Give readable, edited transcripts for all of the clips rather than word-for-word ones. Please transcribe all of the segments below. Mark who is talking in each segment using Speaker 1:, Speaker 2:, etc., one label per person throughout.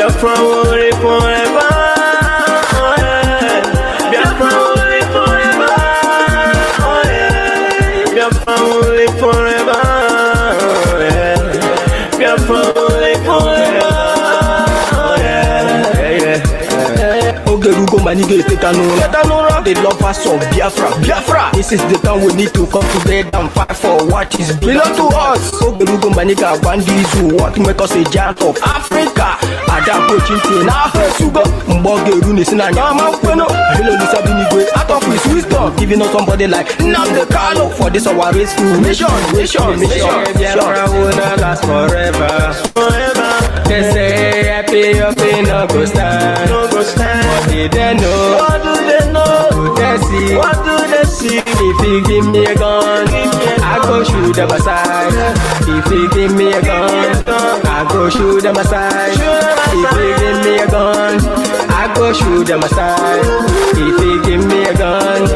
Speaker 1: Biafra will live forever. Oh yeah. Biafra will live forever. Oh yeah. Biafra will live forever. Oh yeah. Biafra will live forever. Oh yeah. Ogerugo manige tetanura. The lovers of Biafra. This is the time we need to come together and fight for what is belong to us. Ogerugo maniga bandits who want to make us a giant of Africa. Ada pochinte na fesugo. Mbogeru ni sina nyama kweno. Hello Lisa Binigwe out of his wisdom, giving us somebody like NNAMDI for this our race mission. Biafra will not last forever. They say happy up in no go stand. What do they know? What do they know? What do they see? If you give me a gun, I go shoot them aside. If you give me a gun, I go shoot them aside. If you give me a gun, I go shoot them aside. If you give me a gun,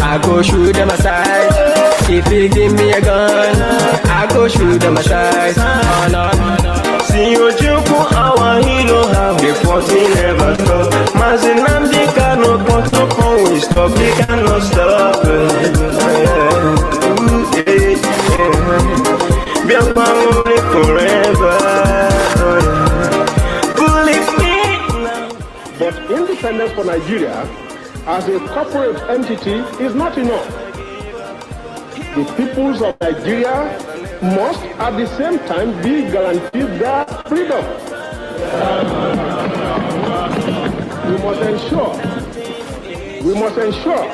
Speaker 1: I go shoot them aside. If you give me a gun, I go shoot them aside. Oh no. See Ojuku, our hero, have the 14 never stop. MAZI NNAMDI KANU protocol, we stop, they cannot stop. Biafra will live forever. Believe me now.
Speaker 2: But independence for Nigeria as a corporate entity is not enough. The peoples of Nigeria must at the same time be guaranteed their freedom. We must ensure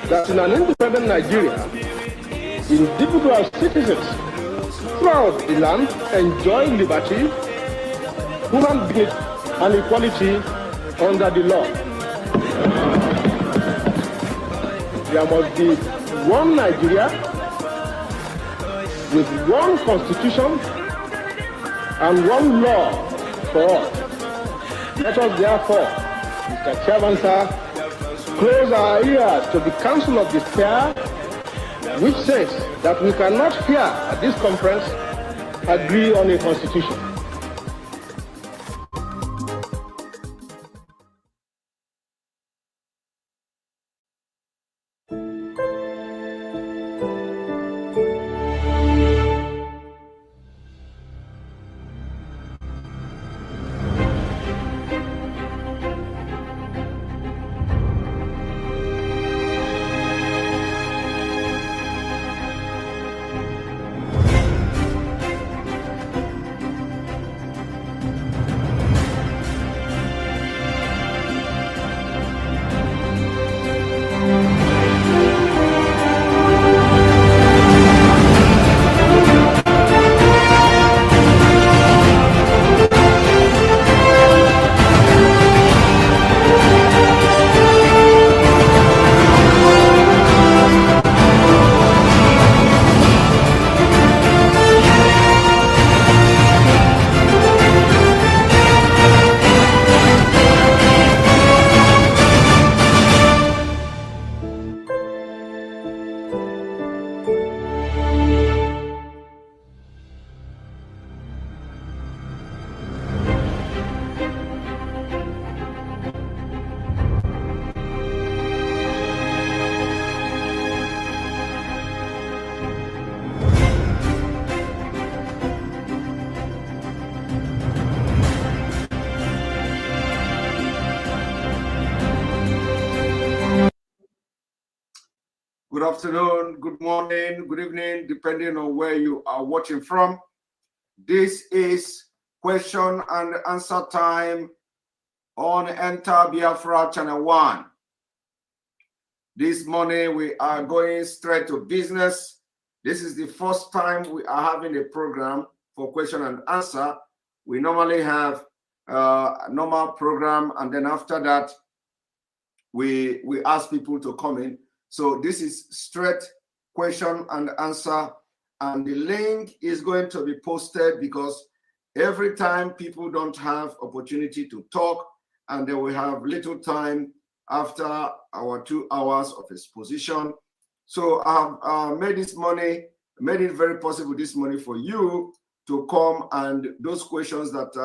Speaker 2: that in an independent Nigeria, individual citizens throughout the land enjoy liberty, human dignity, and equality under the law. There must be one Nigeria with one constitution and one law for all. Let us therefore, Mr. Chairman, sir, close our ears to the Council of Despair, which says that we cannot here at this conference agree on a constitution.
Speaker 3: Good afternoon, good morning, good evening, depending on where you are watching from. This is question and answer time on Enter Biafra Channel 1. This morning we are going straight to business. This is the first time we are having a program for question and answer. We normally have a normal program, and then after that, we ask people to come in. So this is straight question and answer, and the link is going to be posted because every time people don't have opportunity to talk, and they will have little time after our 2 hours of exposition. So I have made it very possible this morning for you to come, and those questions that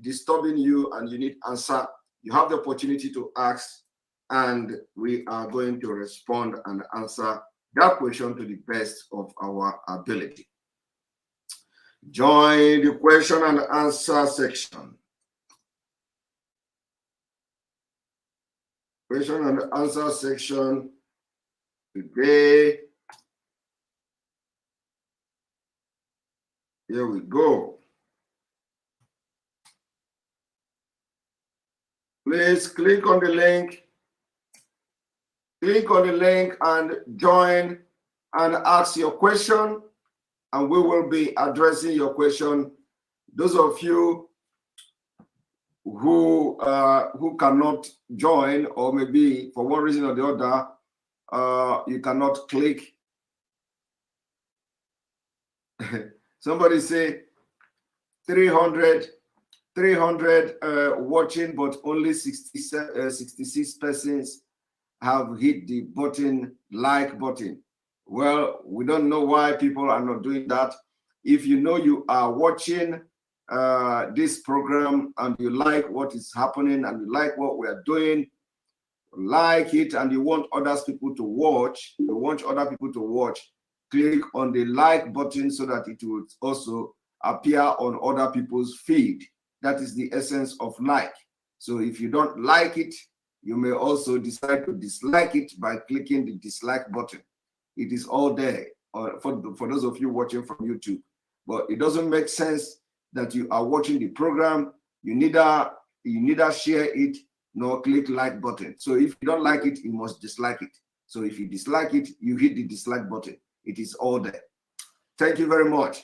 Speaker 3: disturbing you and you need answer, you have the opportunity to ask, and we are going to respond and answer that question to the best of our ability. Join the question and answer section. Question and answer section today. Here we go. Please click on the link. Click on the link and join and ask your question, and we will be addressing your question. Those of you who cannot join, or maybe for one reason or the other, you cannot click. Somebody say 300 watching, but only 66 persons have hit the button, like button. Well, we don't know why people are not doing that. If you know you are watching this program and you like what is happening and you like what we are doing, like it, and you want other people to watch, click on the like button so that it will also appear on other people's feed. That is the essence of like. So if you don't like it, you may also decide to dislike it by clicking the dislike button. It is all there for those of you watching from YouTube. But it doesn't make sense that you are watching the program, you neither share it nor click like button. So if you don't like it, you must dislike it. So if you dislike it, you hit the dislike button. It is all there. Thank you very much.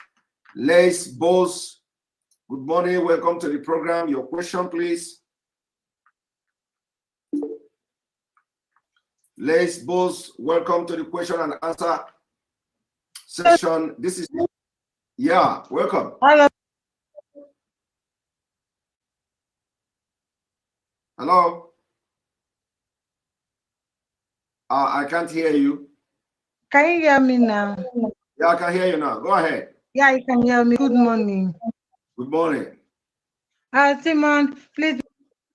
Speaker 3: Les Boss, good morning. Welcome to the program. Your question, please. Les Boss, welcome to the question and answer session. This is, yeah, welcome.
Speaker 4: Hello.
Speaker 3: Hello. I can't hear you.
Speaker 4: Can you hear me now?
Speaker 3: Yeah, I can hear you now. Go ahead.
Speaker 4: Yeah, you can hear me. Good morning.
Speaker 3: Good morning.
Speaker 4: Simon, please,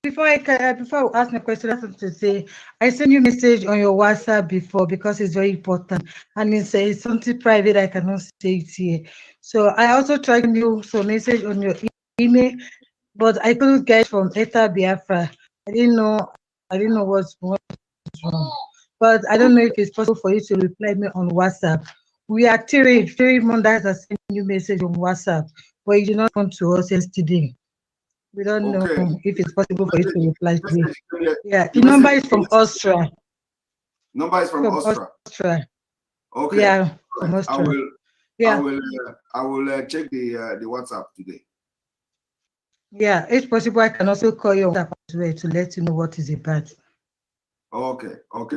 Speaker 4: before I ask my question, I have to say, I sent you a message on your WhatsApp before because it's very important, and it's something private. I cannot say it here. So I also tried to you some message on your email, but I couldn't get from Ekpa Biafra. I didn't know what's wrong. But I don't know if it's possible for you to reply me on WhatsApp. We are three months that sent you message on WhatsApp, but you did not come to us yesterday. We don't know if it's possible for you to reply to me. Yeah, the number is from Austria.
Speaker 3: Number is from Austria. Okay.
Speaker 4: Yeah, from Austria.
Speaker 3: I will check the WhatsApp today.
Speaker 4: Yeah, it's possible. I can also call you on WhatsApp as well to let you know what is about.
Speaker 3: Okay.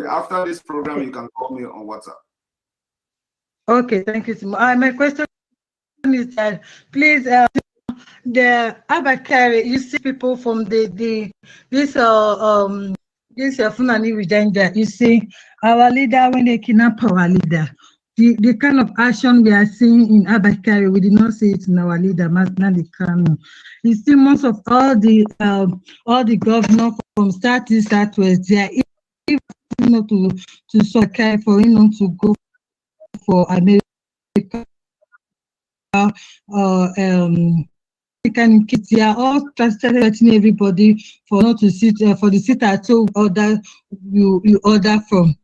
Speaker 3: After this program, you can call me on WhatsApp.
Speaker 4: Okay, thank you so much. My question is that, please, the Abakari, you see people from this Funani Wijanja, you see our leader, when they kidnap our leader, the kind of action we are seeing in Abakari, we did not see it in our leader, MAZI KANU. You see most of all the governors from start to southwest, they are to Sokai for to go for America they are all threatening everybody for not to sit for the seat at home order you order from.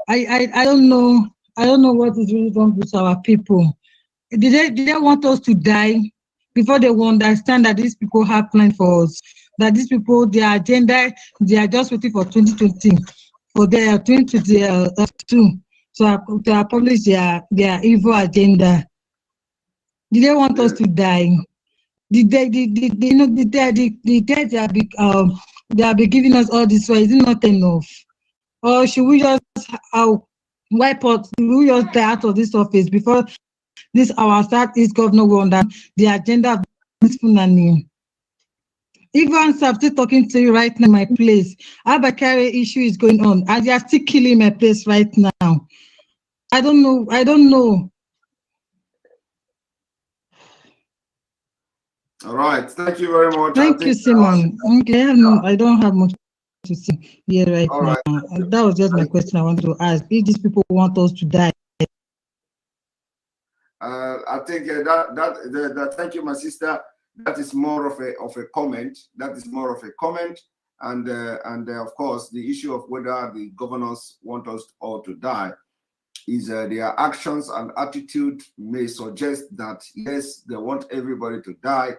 Speaker 4: I don't know what is really wrong with our people. Did they want us to die before they will understand that these people have planned for us? That these people, their agenda, they are just waiting for 2020 for their 2022 to accomplish their evil agenda. Did they want us to die? They have been giving us all this, so is it not enough? Or should we just wipe out? We just die out of this office before this our Southeast governor will understand the agenda of this Funani? Even I'm still talking to you right now in my place. Abakari issue is going on, and they are still killing my place right now. I don't know.
Speaker 3: All right. Thank you very much.
Speaker 4: Thank you, Simon. Okay, I don't have much to say here right
Speaker 3: all
Speaker 4: now.
Speaker 3: right.
Speaker 4: That was just my question I wanted to ask. If these people want us to die.
Speaker 3: I think thank you, my sister. That is more of a comment. That is more of a comment. And of course, the issue of whether the governors want us all to die is their actions and attitude may suggest that yes, they want everybody to die.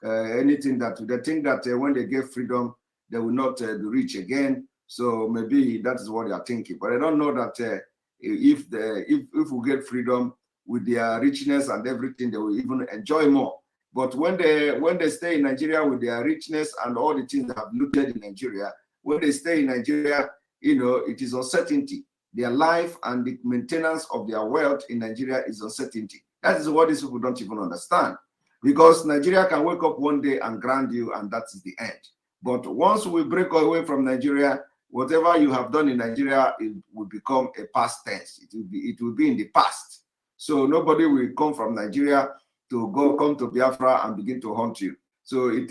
Speaker 3: Anything that they think that when they get freedom, they will not be rich again. So maybe that is what they are thinking. But I don't know that if we get freedom with their richness and everything, they will even enjoy more. But when they stay in Nigeria with their richness and all the things they have looted in Nigeria, when they stay in Nigeria, you know, it is uncertainty. Their life and the maintenance of their wealth in Nigeria is uncertainty. That is what these people don't even understand. Because Nigeria can wake up one day and grant you, and that is the end. But once we break away from Nigeria, whatever you have done in Nigeria, it will become a past tense. It will be in the past. So nobody will come from Nigeria to come to Biafra and begin to hunt you. So it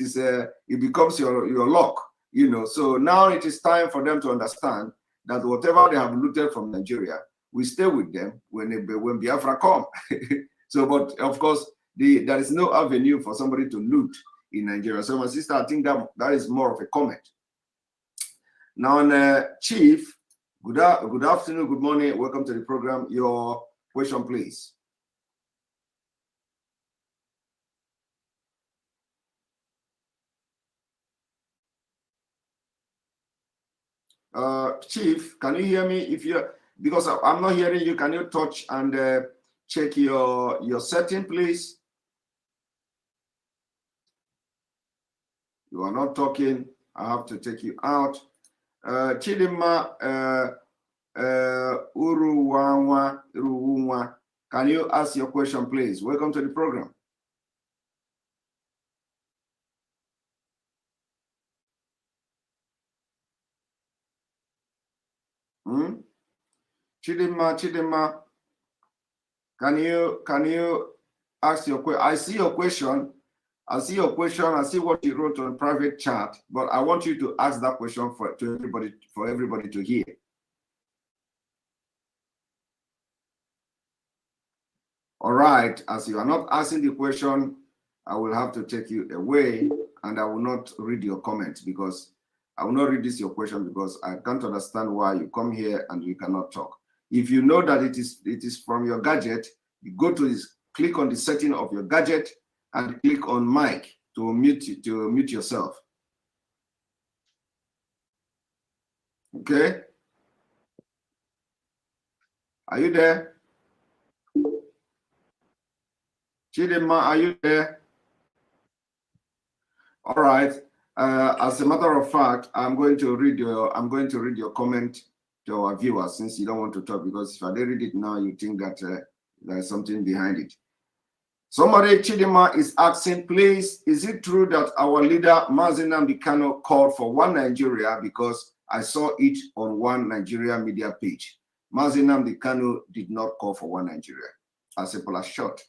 Speaker 3: becomes your luck, you know. So now it is time for them to understand that whatever they have looted from Nigeria, we stay with them when Biafra come. So, but of course, there is no avenue for somebody to loot in Nigeria. So, my sister, I think that is more of a comment. Now, Chief, good afternoon, good morning, welcome to the program. Your question, please. Chief, can you hear me? If you, because I'm not hearing you, can you touch and check your setting, please? You are not talking. I have to take you out. Chidima Uruwanwa, can you ask your question, please? Welcome to the program. Chidima, can you ask your question? I see your question. I see your question. I see what you wrote on private chat, but I want you to ask that question for everybody to hear. All right. As you are not asking the question, I will have to take you away, and I will not read your comments because I will not read your question because I can't understand why you come here and you cannot talk. If you know that it is from your gadget, you go to this, click on the setting of your gadget and click on mic to mute yourself. Okay? Are you there? Chidima, are you there? All right. As a matter of fact, I'm going to read your comment to our viewers since you don't want to talk, because if I read it now, you think that there's something behind it. Somebody, Chidima, is asking, please, is it true that our leader, MAZI NNAMDI KANU, called for one Nigeria? Because I saw it on one Nigeria media page. MAZI NNAMDI KANU did not call for one Nigeria. As simple as short.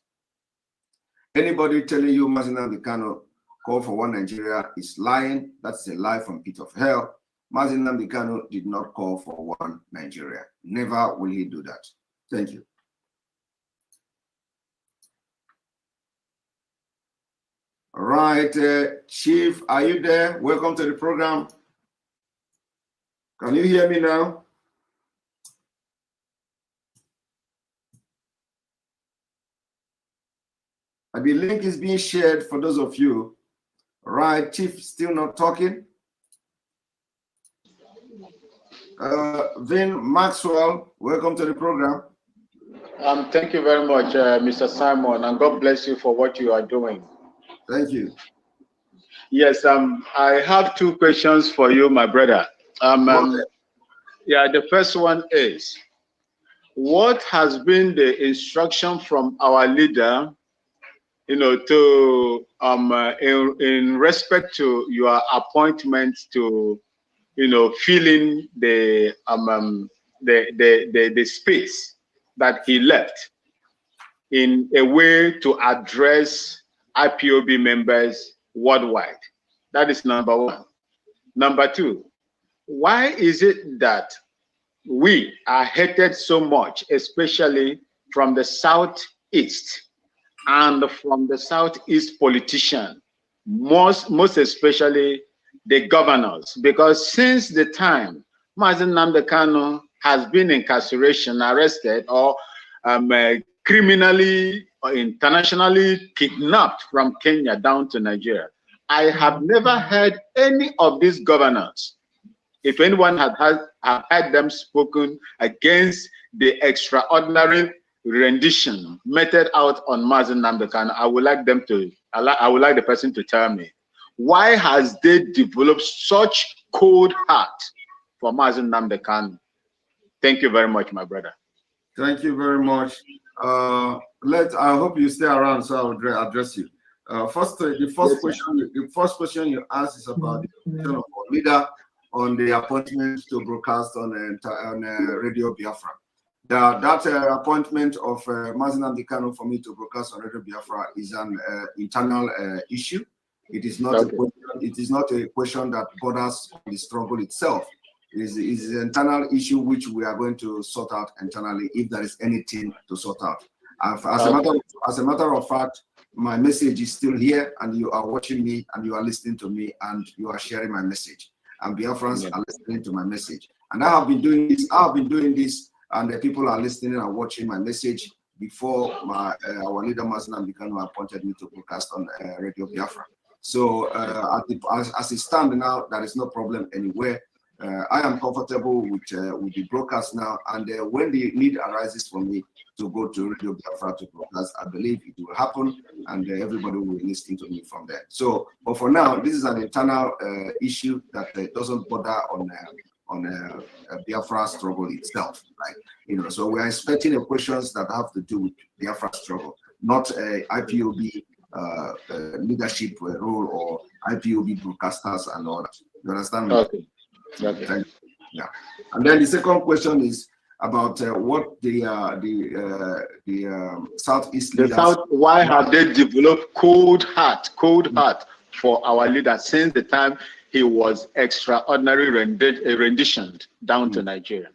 Speaker 3: Anybody telling you MAZI NNAMDI KANU called for one Nigeria is lying. That's a lie from pit of hell. MAZI NNAMDI KANU did not call for one Nigeria. Never will he do that. Thank you. All right, Chief, are you there? Welcome to the program. Can you hear me now? And the link is being shared for those of you. All right, Chief, still not talking. Vin Maxwell, welcome to the program.
Speaker 5: Thank you very much, Mr. Simon, and God bless you for what you are doing.
Speaker 3: Thank you.
Speaker 5: Yes, I have two questions for you, my brother. Yeah, the first one is, what has been the instruction from our leader, you know, to in respect to your appointment to, you know, filling the space that he left in a way to address IPOB members worldwide? That is number one. Number two, why is it that we are hated so much, especially from the Southeast and from the Southeast politicians, most especially the governors? Because since the time MAZI NNAMDI KANU has been incarceration, arrested, or criminally or internationally kidnapped from Kenya down to Nigeria, I have never heard any of these governors, if anyone have heard them spoken against the extraordinary rendition meted out on MAZI NNAMDI KANU, I would like the person to tell me, why has they developed such cold heart for MAZI NNAMDI KANU? Thank you very much, my brother.
Speaker 3: Thank you very much. I hope you stay around so I'll address you. The first question you asked is about the position of our leader on the appointment to broadcast on Radio Biafra. That appointment of MAZI NNAMDI KANU for me to broadcast on Radio Biafra is an internal issue. It is not a question that borders the struggle itself. It is an internal issue which we are going to sort out internally if there is anything to sort out. As a matter of fact, my message is still here, and you are watching me, and you are listening to me, and you are sharing my message. And Biafrans are listening to my message. And I have been doing this, and the people are listening and watching my message before our leader MAZI NNAMDI KANU appointed me to broadcast on Radio Biafra. So as it stands now, there is no problem anywhere. I am comfortable with the broadcast now, and when the need arises for me to go to Radio Biafra to broadcast, I believe it will happen, and everybody will listen to me from there. So, but for now, this is an internal issue that doesn't border on Biafra struggle itself, right? So we are expecting questions that have to do with Biafra struggle, not IPOB leadership role or IPOB broadcasters and all that. You understand me?
Speaker 5: Okay. Okay.
Speaker 3: Yeah. And then the second question is about what the Southeast leaders.
Speaker 5: Why have they developed cold heart for our leader since the time he was extraordinary renditioned down to Nigeria?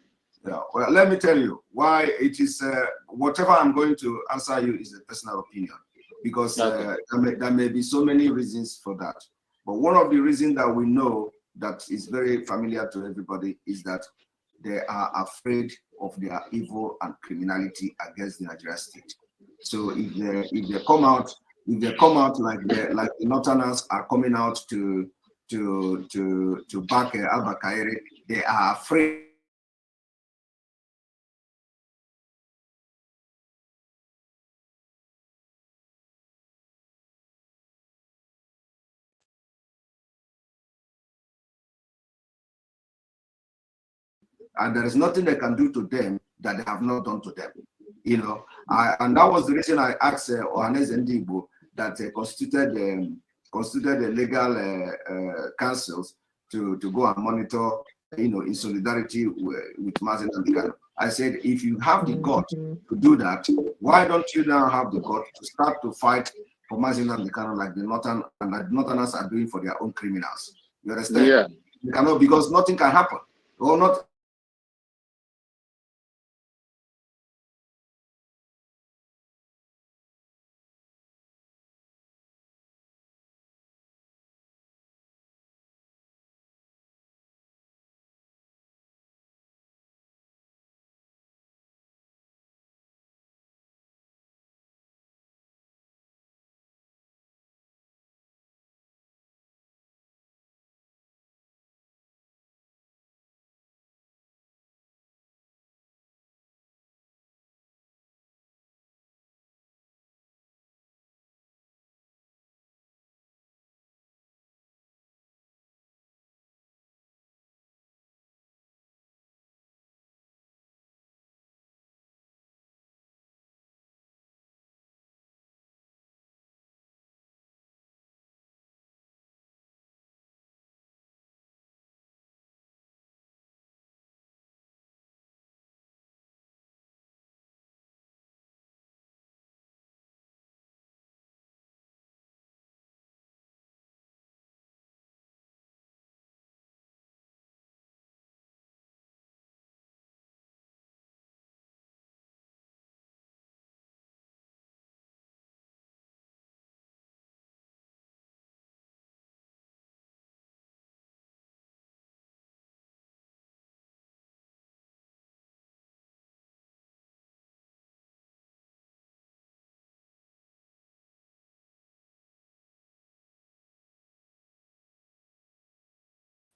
Speaker 3: Yeah. Well, let me tell you why it is. Whatever I'm going to answer you is a personal opinion, because there may be so many reasons for that. But one of the reasons that we know that is very familiar to everybody is that they are afraid of their evil and criminality against the Nigerian state. So if they come out like the Northerners are coming out to back Alba Kairi, they are afraid. And there is nothing they can do to them that they have not done to them, and that was the reason I asked Ohanes Ndigbo that constituted the legal councils to go and monitor, in solidarity with MAZI NNAMDI KANU. I said, if you have the gut to do that, why don't you now have the gut to start to fight for MAZI NNAMDI KANU like the Northerners are doing for their own criminals? You understand?
Speaker 5: Yeah.
Speaker 3: You cannot, because nothing can happen. Or not.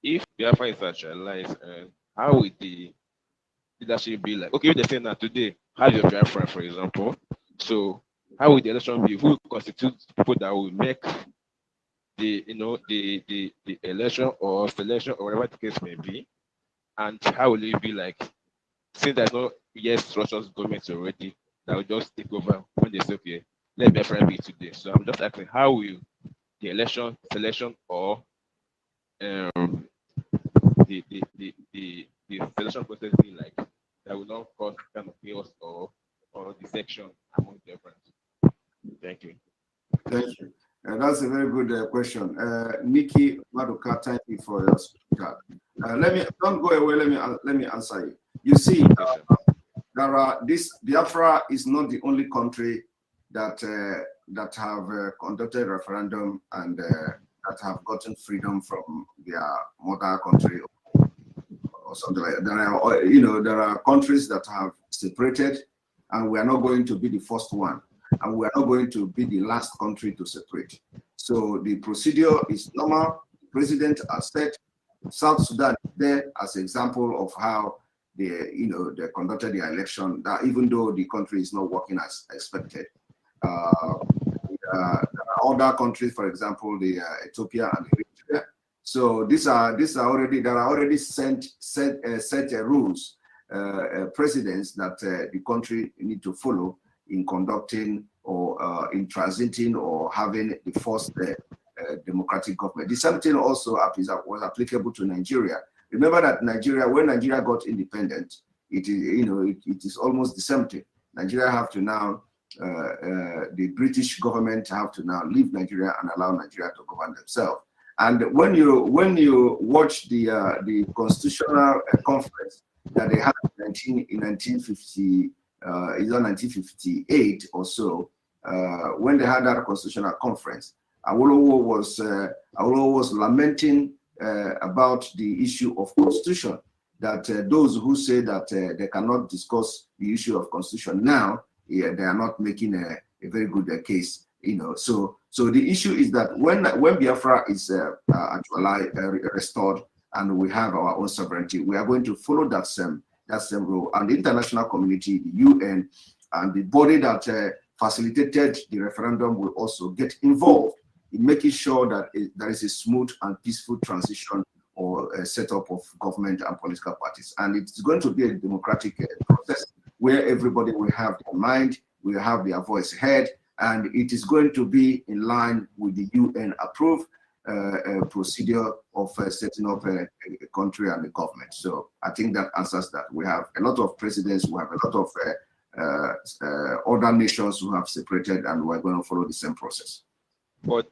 Speaker 6: if Biafra is actualized, how will the leadership be like? Okay, if they say now today, have your Biafra, for example. So how will the election be? Who constitute people that will make the the election or selection or whatever the case may be? And how will it be like? Since there's no structures government already that will just take over when they say, okay, let Biafra be today. So I'm just asking, how will the election, selection, or the selection process be like that will not cause kind of chaos or dissection among the different? Thank you.
Speaker 3: Thank you. That's a very good question. Nikki Maduka, thank you for your speaker. Let me don't go away. Let me answer you. You see, there are Biafra is not the only country that have conducted referendum and that have gotten freedom from their mother country or something like that. There are countries that have separated, and we are not going to be the first one, and we are not going to be the last country to separate. So the procedure is normal. The president has said South Sudan is there as an example of how they conducted the election, that even though the country is not working as expected. There are other countries, for example, the Ethiopia and Eritrea. So these are already set rules, precedents that the country need to follow in conducting or in transiting or having the first democratic government. The same thing also was applicable to Nigeria. Remember that when Nigeria got independent, it is almost the same thing. Nigeria have to now, the British government have to now leave Nigeria and allow Nigeria to govern themselves. And when you watch the constitutional conference that they had in 1950, either 1958 or so, when they had that constitutional conference, Awolowo was lamenting about the issue of constitution, that those who say that they cannot discuss the issue of constitution now, they are not making a very good case. So the issue is that when Biafra is actually restored and we have our own sovereignty, we are going to follow that same rule, and the international community, the UN, and the body that facilitated the referendum will also get involved in making sure that there is a smooth and peaceful transition or a setup of government and political parties. And it's going to be a democratic process where everybody will have their mind, will have their voice heard, and it is going to be in line with the UN approved procedure of setting up a country and a government. So I think that answers that. We have a lot of presidents, we have a lot of other nations who have separated, and we're going to follow the same process.
Speaker 6: But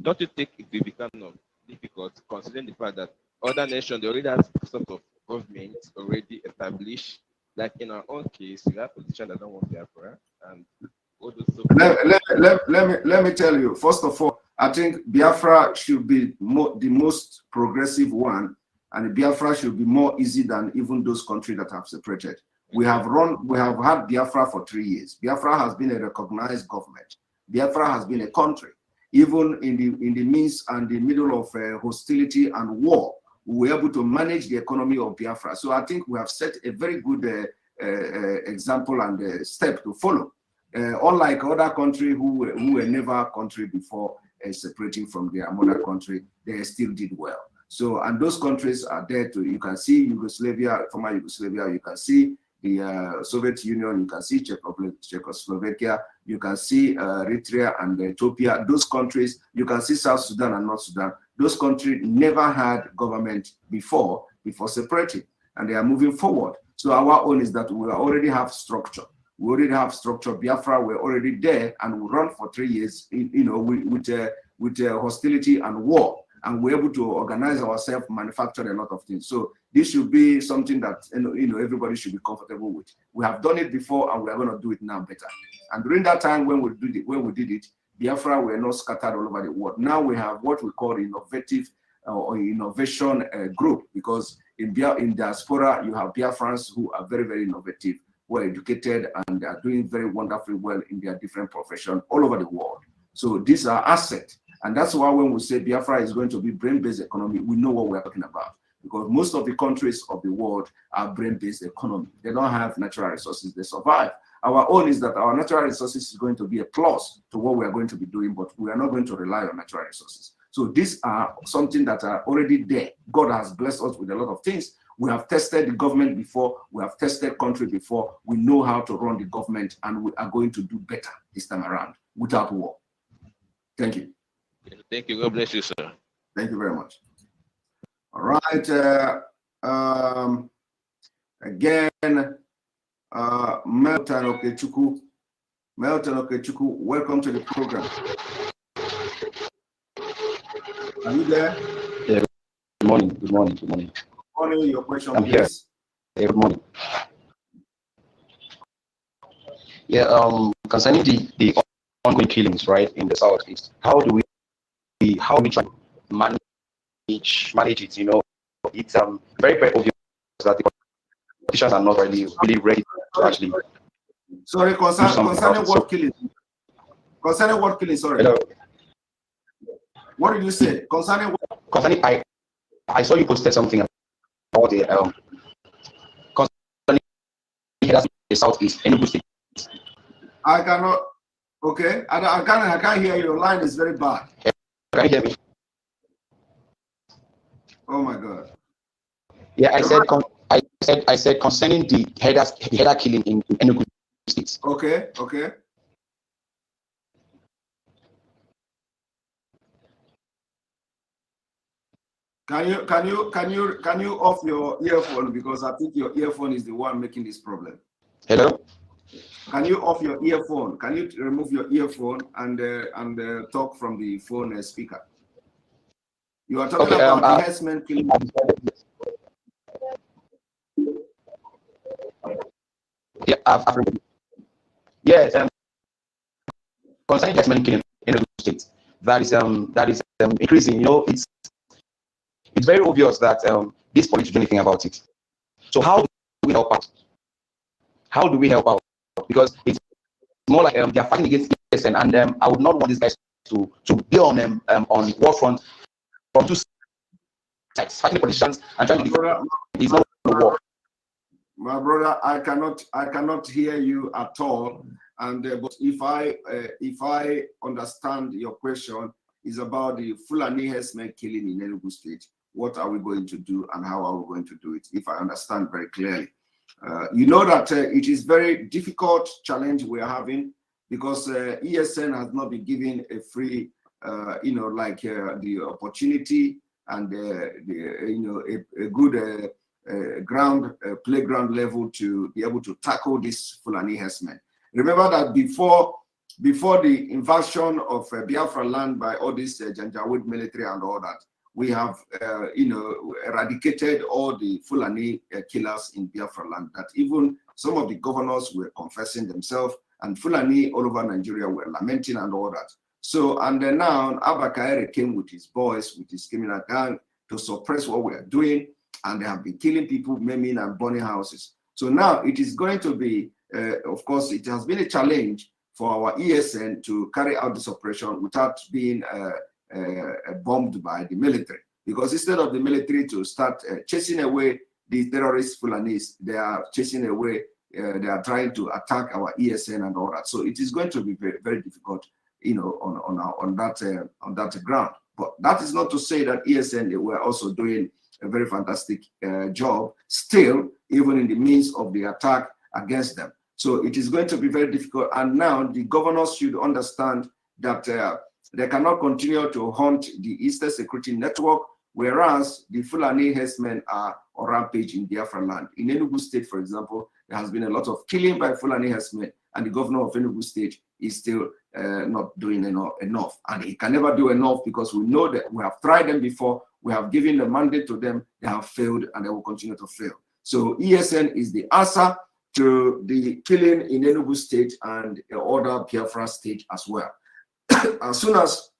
Speaker 6: don't you think it will become difficult, considering the fact that other nations, they already have sort of government already established? Like in our own case, we have politicians that don't want Biafra, and all those.
Speaker 3: Let me tell you. First of all, I think Biafra should be the most progressive one, and Biafra should be more easy than even those countries that have separated. We have had Biafra for 3 years. Biafra has been a recognized government. Biafra has been a country. Even in the midst and the middle of hostility and war, we were able to manage the economy of Biafra. So I think we have set a very good example and step to follow. Unlike other countries who were never a country before separating from their mother country, they still did well. So, and those countries are there too. You can see Yugoslavia, former Yugoslavia, you can see the Soviet Union, you can see Czechoslovakia, you can see Eritrea and Ethiopia, those countries, you can see South Sudan and North Sudan. Those countries never had government before separating, and they are moving forward. So our own is that we already have structure. We already have structure. Biafra, we're already there, and we run for 3 years, with hostility and war. And we're able to organize ourselves, manufacture a lot of things. So this should be something that everybody should be comfortable with. We have done it before, and we are going to do it now better. And during that time when we did it, Biafra were not scattered all over the world. Now we have what we call innovative or innovation group, because in diaspora you have Biafrans who are very, very innovative, who are educated, and are doing very wonderfully well in their different professions all over the world. So these are assets. And that's why when we say Biafra is going to be brain-based economy, we know what we're talking about. Because most of the countries of the world are brain-based economy. They don't have natural resources, they survive. Our own is that our natural resources is going to be a plus to what we are going to be doing, but we are not going to rely on natural resources. So these are something that are already there. God has blessed us with a lot of things. We have tested the government before, we have tested country before, we know how to run the government, and we are going to do better this time around without war. Thank you.
Speaker 6: Thank you. God bless you, sir.
Speaker 3: Thank you very much. All right. Again, Melton Okechukwu. Melton Okechukwu, welcome to the program. Are you there?
Speaker 7: Yeah, good morning. Good morning. Good morning.
Speaker 3: Good morning. Your question,
Speaker 7: I'm
Speaker 3: please.
Speaker 7: Here. Yeah, good morning. Yeah, concerning the ongoing killings, right, in the southeast, how do we try to manage it? You know, it's very, very obvious that the politicians are not really ready to actually.
Speaker 3: Sorry, concerning what killing? Concerning what killing? Sorry.
Speaker 7: Hello.
Speaker 3: What did you say? Concerning what?
Speaker 7: Concerning, I saw you posted something about the concerning the southeast, Enugu State.
Speaker 3: I cannot. Okay, I can't hear you. Your line is very bad.
Speaker 7: Can you hear me?
Speaker 3: Oh my God.
Speaker 7: Yeah, I said concerning the header killing in Enugu State.
Speaker 3: Okay, okay. Can you off your earphone, because I think your earphone is the one making this problem.
Speaker 7: Hello.
Speaker 3: Can you off your earphone? Can you remove your earphone and talk from the phone speaker? You are talking about the herdsmen killing.
Speaker 7: Yeah, I've yes, concerning herdsmen killing in the state, that is increasing. You know, it's very obvious that this police do anything about it. So how do we help out? How do we help out? Because it's more like they are fighting against ESN, and I would not want these guys to be on war front from two sides, fighting politicians and trying to defend. It's not a war.
Speaker 3: My brother, I cannot hear you at all. And but if I understand your question, is about the Fulani herdsmen killing in Enugu State. What are we going to do, and how are we going to do it? If I understand very clearly, you know that it is very difficult challenge we are having, because ESN has not been given a free, the opportunity and a good playground level to be able to tackle this Fulani herdsmen. Remember that before the invasion of Biafra land by all this Janjaweed military and all that, we have eradicated all the Fulani killers in Biafra land. That even some of the governors were confessing themselves, and Fulani all over Nigeria were lamenting and all that. So, and then now Abba Kaere came with his boys, with his criminal gang, to suppress what we are doing, and they have been killing people, maiming and burning houses. So now it is going to be, of course, it has been a challenge for our ESN to carry out this operation without being bombed by the military. Because instead of the military to start chasing away the terrorist Fulanis, they are chasing away, they are trying to attack our ESN and all that. So it is going to be very, very difficult, on that ground. But that is not to say that ESN, they were also doing a very fantastic job still, even in the midst of the attack against them. So it is going to be very difficult. And now the governors should understand that they cannot continue to hunt the Eastern Security Network, whereas the Fulani herdsmen are on rampage in Biafra land. In Enugu State, for example, there has been a lot of killing by Fulani herdsmen, and the governor of Enugu State is still not doing enough. And he can never do enough, because we know that we have tried them before, we have given the mandate to them, they have failed, and they will continue to fail. So ESN is the answer to the killing in Enugu State and other Biafra state as well. As soon as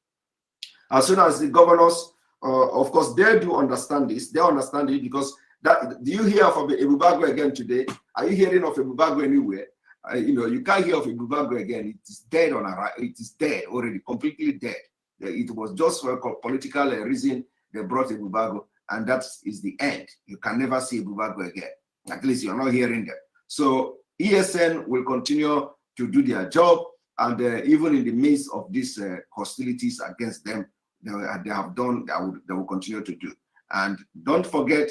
Speaker 3: the governors, of course, they do understand this. They understand it, because that. Do you hear of Ebubago again today? Are you hearing of Ebubago anywhere? You can't hear of Ebubago again. It is dead on arrival. It is dead already, completely dead. It was just for a political reason they brought Ebubago, and that is the end. You can never see Ebubago again. At least you're not hearing them. So ESN will continue to do their job, and even in the midst of these hostilities against them, they have done, they will continue to do. And don't forget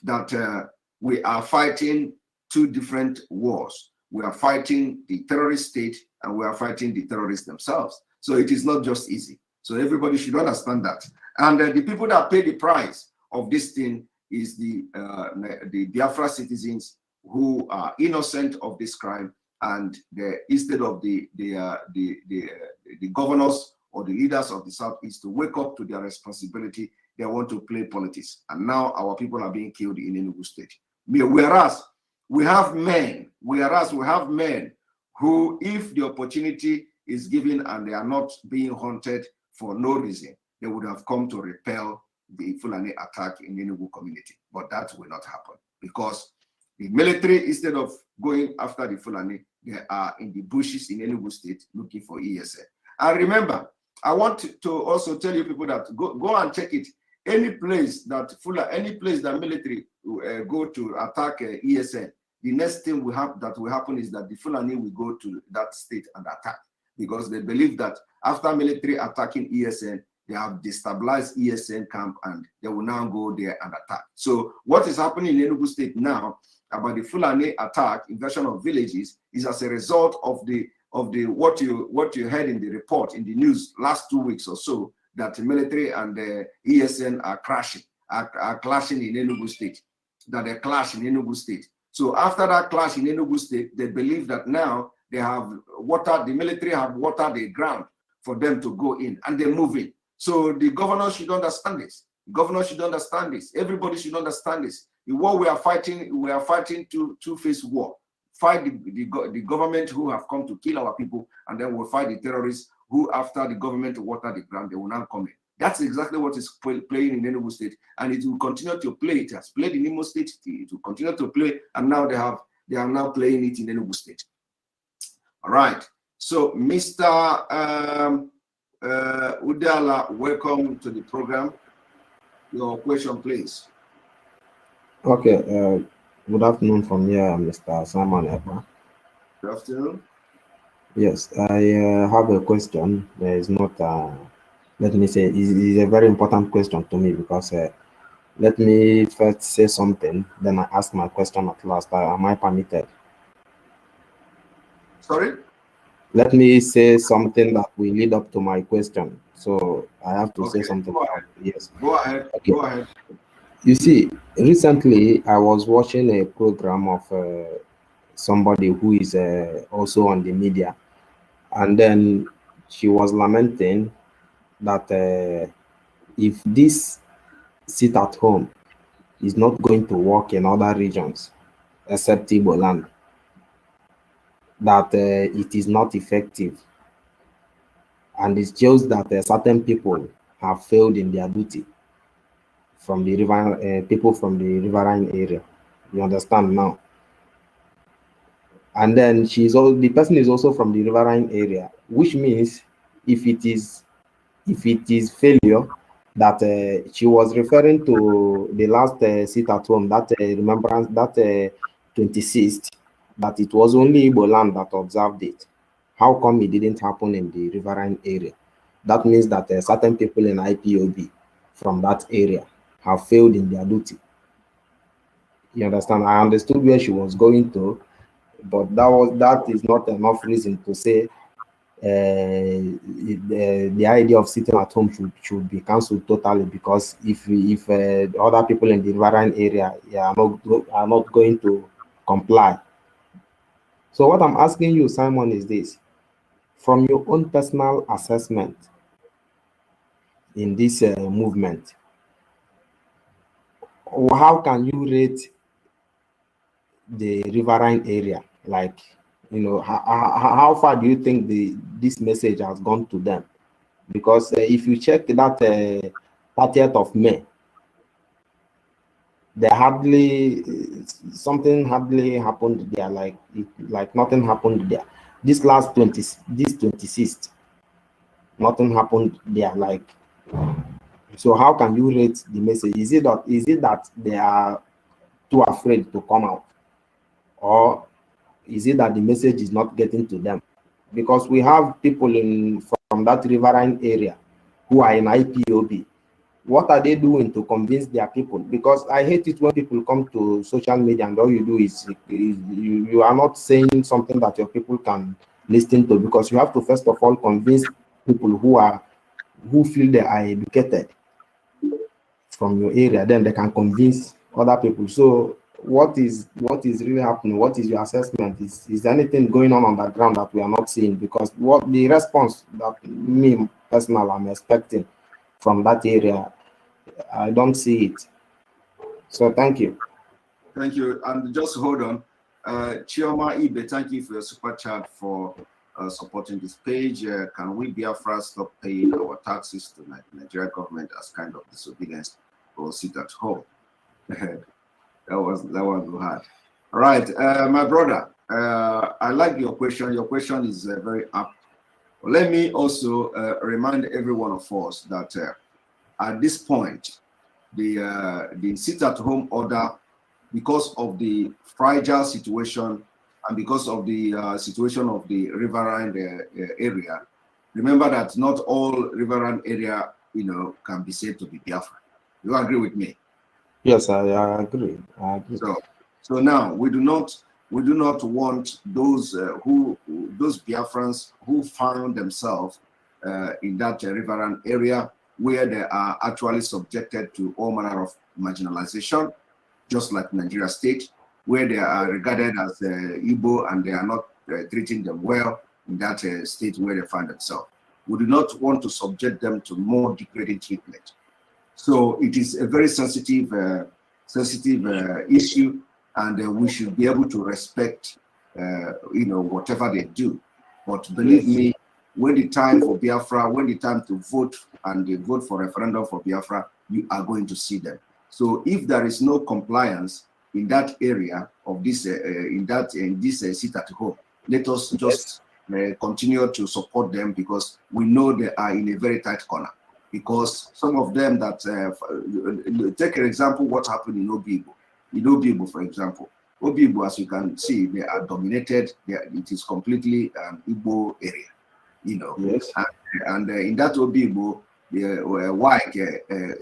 Speaker 3: that we are fighting two different wars. We are fighting the terrorist state, and we are fighting the terrorists themselves. So it is not just easy. So everybody should understand that. And the people that pay the price of this thing is the Biafra citizens who are innocent of this crime, and instead of the governors or the leaders of the Southeast to wake up to their responsibility, they want to play politics. And now our people are being killed in Enugu State. Whereas we have men who, if the opportunity is given and they are not being hunted for no reason, they would have come to repel the Fulani attack in the Enugu community. But that will not happen, because the military, instead of going after the Fulani, they are in the bushes in Enugu State looking for ESN. And remember, I want to also tell you people that go and check it. Any place that military go to attack ESN, the next thing will happen is that the Fulani will go to that state and attack, because they believe that after military attacking ESN, they have destabilized ESN camp and they will now go there and attack. So what is happening in Enugu State now about the Fulani attack, invasion of villages, is as a result of what you heard in the report in the news last 2 weeks or so, that the military and the ESN are clashing in Enugu State, that they clash in Enugu State. So after that clash in Enugu State, they believe that now they have the military have watered the ground for them to go in, and they're moving. So the governor should understand this. The governor should understand this. Everybody should understand this. The war we are fighting two-phase war. Fight the government who have come to kill our people, and then we'll fight the terrorists who, after the government water the ground, they will now come in. That's exactly what is playing in Enugu State, and it will continue to play. It has played in Imo State. It will continue to play, and now they are now playing it in Enugu State. All right. So, Mr. Udala, welcome to the program. Your question, please.
Speaker 8: Okay. Good afternoon from here, Mr. Simon Ekpa.
Speaker 3: Good afternoon.
Speaker 8: Yes, I have a question. There is not, let me say, it's a very important question to me, because let me first say something, then I ask my question at last. Am I permitted?
Speaker 3: Sorry?
Speaker 8: Let me say something that will lead up to my question. So I have to say something.
Speaker 3: Go ahead.
Speaker 8: Yes.
Speaker 3: Go ahead.
Speaker 8: Okay.
Speaker 3: Go ahead.
Speaker 8: You see, recently I was watching a program of somebody who is also on the media, and then she was lamenting that if this sit at home is not going to work in other regions except Igbo land, that it is not effective, and it shows that certain people have failed in their duty from the river, people from the riverine area. You understand now? And then the person is also from the riverine area, which means if it is failure, that she was referring to the last sit at home, that remembrance, that 26th, that it was only Igbo land that observed it. How come it didn't happen in the riverine area? That means that certain people in IPOB from that area have failed in their duty. You understand? I understood where she was going to, but that is not enough reason to say the idea of sitting at home should be cancelled totally, because if other people in the riverine area are not going to comply. So what I'm asking you, Simon, is this: from your own personal assessment in this movement, how can you rate the riverine area? Like, you know, how far do you think this message has gone to them? Because if you check that 30th of May, something hardly happened there, like nothing happened there. This 26th, Nothing happened there. Like, so how can you rate the message? Is it that they are too afraid to come out, or is it that the message is not getting to them? Because we have people from that riverine area who are in IPOB. What are they doing to convince their people? Because I hate it when people come to social media and all you do is you are not saying something that your people can listen to, because you have to first of all convince people who feel they are educated from your area, then they can convince other people. So what is really happening? What is your assessment? Is anything going on the ground that we are not seeing? Because what the response that me personally I'm expecting from that area, I don't see it. So thank you.
Speaker 3: Thank you. And just hold on. Chioma Ibe, thank you for your super chat for supporting this page. Can we Biafra stop paying our taxes to the Nigeria government as kind of disobedience, or sit at home? that was hard. All right, my brother, I like your question. Your question is very apt. Let me also remind every one of us that at this point, the sit-at-home order, because of the fragile situation and because of the situation of the riverine area, remember that not all riverine area, can be said to be Biafra. You agree with me?
Speaker 8: Yes, I agree.
Speaker 3: So now we do not want those those Biafrans who found themselves in that riverine area where they are actually subjected to all manner of marginalization, just like Nigeria state, where they are regarded as Igbo and they are not treating them well in that state where they find themselves. We do not want to subject them to more degrading treatment. So it is a very sensitive issue, and we should be able to respect, whatever they do. But believe me, when the time for Biafra, when the time to vote and they vote for referendum for Biafra, you are going to see them. So if there is no compliance in that area of this, sit at home, let us just continue to support them, because we know they are in a very tight corner. Because some of them that, take an example, what happened in Obibo. In Obibo, for example, Obibo, as you can see, they are dominated. It is completely an Igbo area,
Speaker 8: Yes.
Speaker 3: And in that Obibo, the white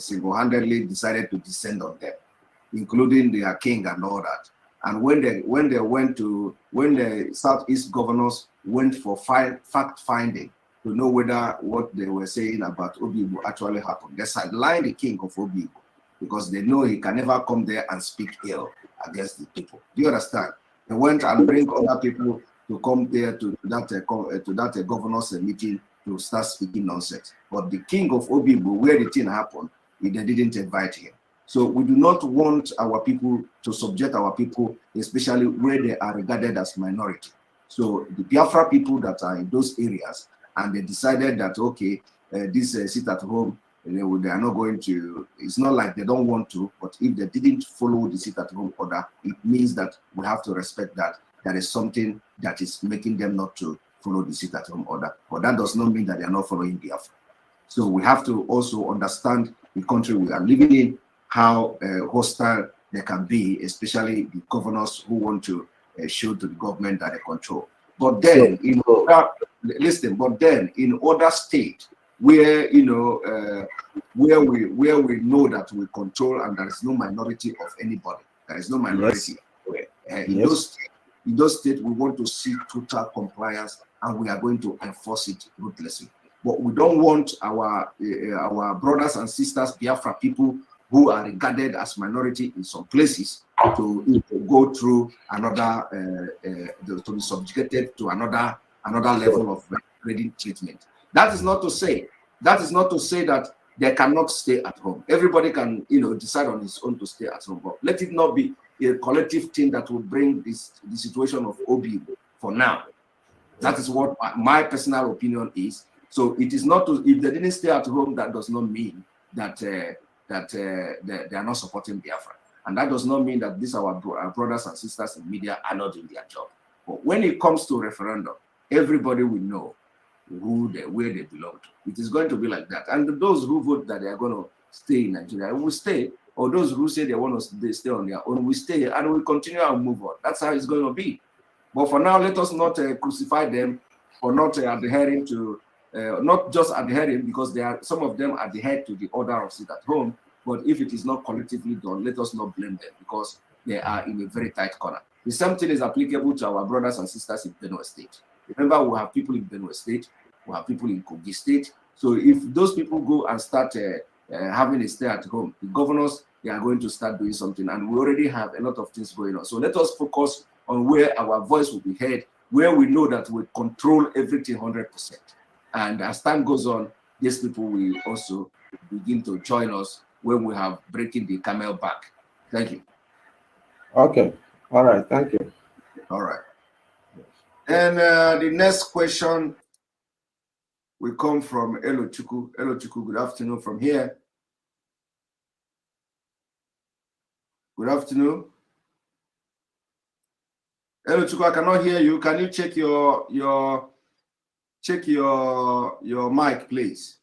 Speaker 3: single-handedly decided to descend on them, including their king and all that. And when the Southeast governors went for fact-finding to know whether what they were saying about Obibo actually happened, they sidelined the king of Obibo, because they know he can never come there and speak ill against the people. Do you understand? They went and bring other people to come there to that governor's meeting to start speaking nonsense. But the king of Obibo, where the thing happened, they didn't invite him. So we do not want our people to subject our people, especially where they are regarded as minority. So the Biafra people that are in those areas, and they decided that, okay, this sit at home, they are not going to, it's not like they don't want to, but if they didn't follow the sit at home order, it means that we have to respect that there is something that is making them not to follow the sit at home order. But that does not mean that they are not following Biafra. So we have to also understand the country we are living in, how hostile they can be, especially the governors who want to show to the government that they control. But then, but then in other states where where we know that we control and there is no minority of anybody, there is no minority. Yes. In those states, we want to see total compliance, and we are going to enforce it ruthlessly. But we don't want our brothers and sisters, Biafra people, who are regarded as minority in some places, to go through another, to be subjugated to another level of grading treatment. That is not to say that they cannot stay at home. Everybody can, decide on his own to stay at home. But let it not be a collective thing that will bring the situation of Obibo for now. That is what my personal opinion is. So it is not if they didn't stay at home, that does not mean that they are not supporting Biafra. And that does not mean that these our brothers and sisters in media are not doing their job. But when it comes to referendum, everybody will know where they belong to. It is going to be like that. And those who vote that they are going to stay in Nigeria will stay, or those who say they want to stay on their own will stay, and will continue and move on. That's how it's going to be. But for now, let us not crucify them for not adhering to, not just adhering, because some of them adhere to the order of sit at home. But if it is not collectively done, let us not blame them, because they are in a very tight corner. The same thing is applicable to our brothers and sisters in Benue State. Remember, we have people in Benue State, we have people in Kogi State. So if those people go and start having a stay at home, the governors, they are going to start doing something, and we already have a lot of things going on. So let us focus on where our voice will be heard, where we know that we control everything 100%. And as time goes on, these people will also begin to join us when we have breaking the camel back. Thank you.
Speaker 8: Okay. All right. Thank you.
Speaker 3: All right. And the next question will come from Elo Chuku. Elo Chuku, good afternoon from here. Good afternoon. Elo Chuku, I cannot hear you. Can you check your mic, please?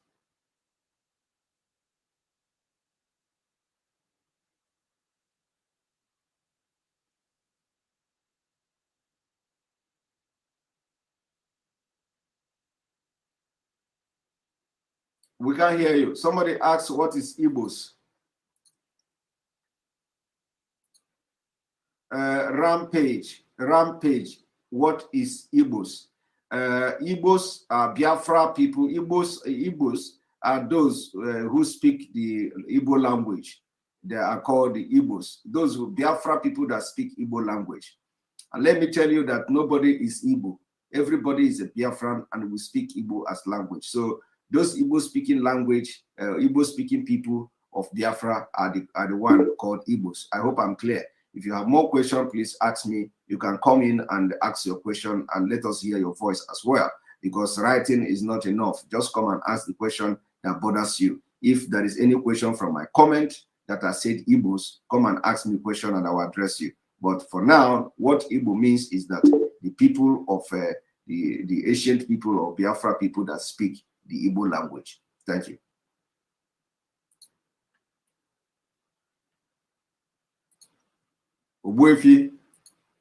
Speaker 3: We can't hear you. Somebody asked, what is Igbos? Rampage. What is Igbos? Igbos are Biafra people. Igbos are those who speak the Igbo language. They are called the Igbos. Those Biafra people that speak Igbo language. And let me tell you that nobody is Igbo. Everybody is a Biafran, and we speak Igbo as language. So those Igbo-speaking language, Igbo-speaking people of Biafra are the one called Igbos. I hope I'm clear. If you have more questions, please ask me. You can come in and ask your question, and let us hear your voice as well, because writing is not enough. Just come and ask the question that bothers you. If there is any question from my comment that I said Igbos, come and ask me a question and I will address you. But for now, what Igbo means is that the people of the ancient people or Biafra people that speak the Igbo language. Thank you. Obuefi,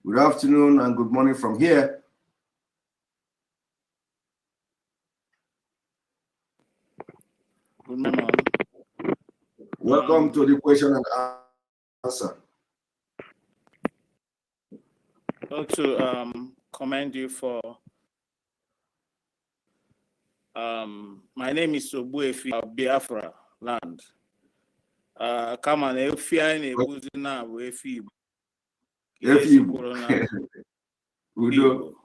Speaker 3: good afternoon and good morning from here.
Speaker 9: Good morning.
Speaker 3: Welcome to the question and answer.
Speaker 9: I want to commend you for my name is Obuefi of Biafra land. Come on, Efi na Efi. Udo.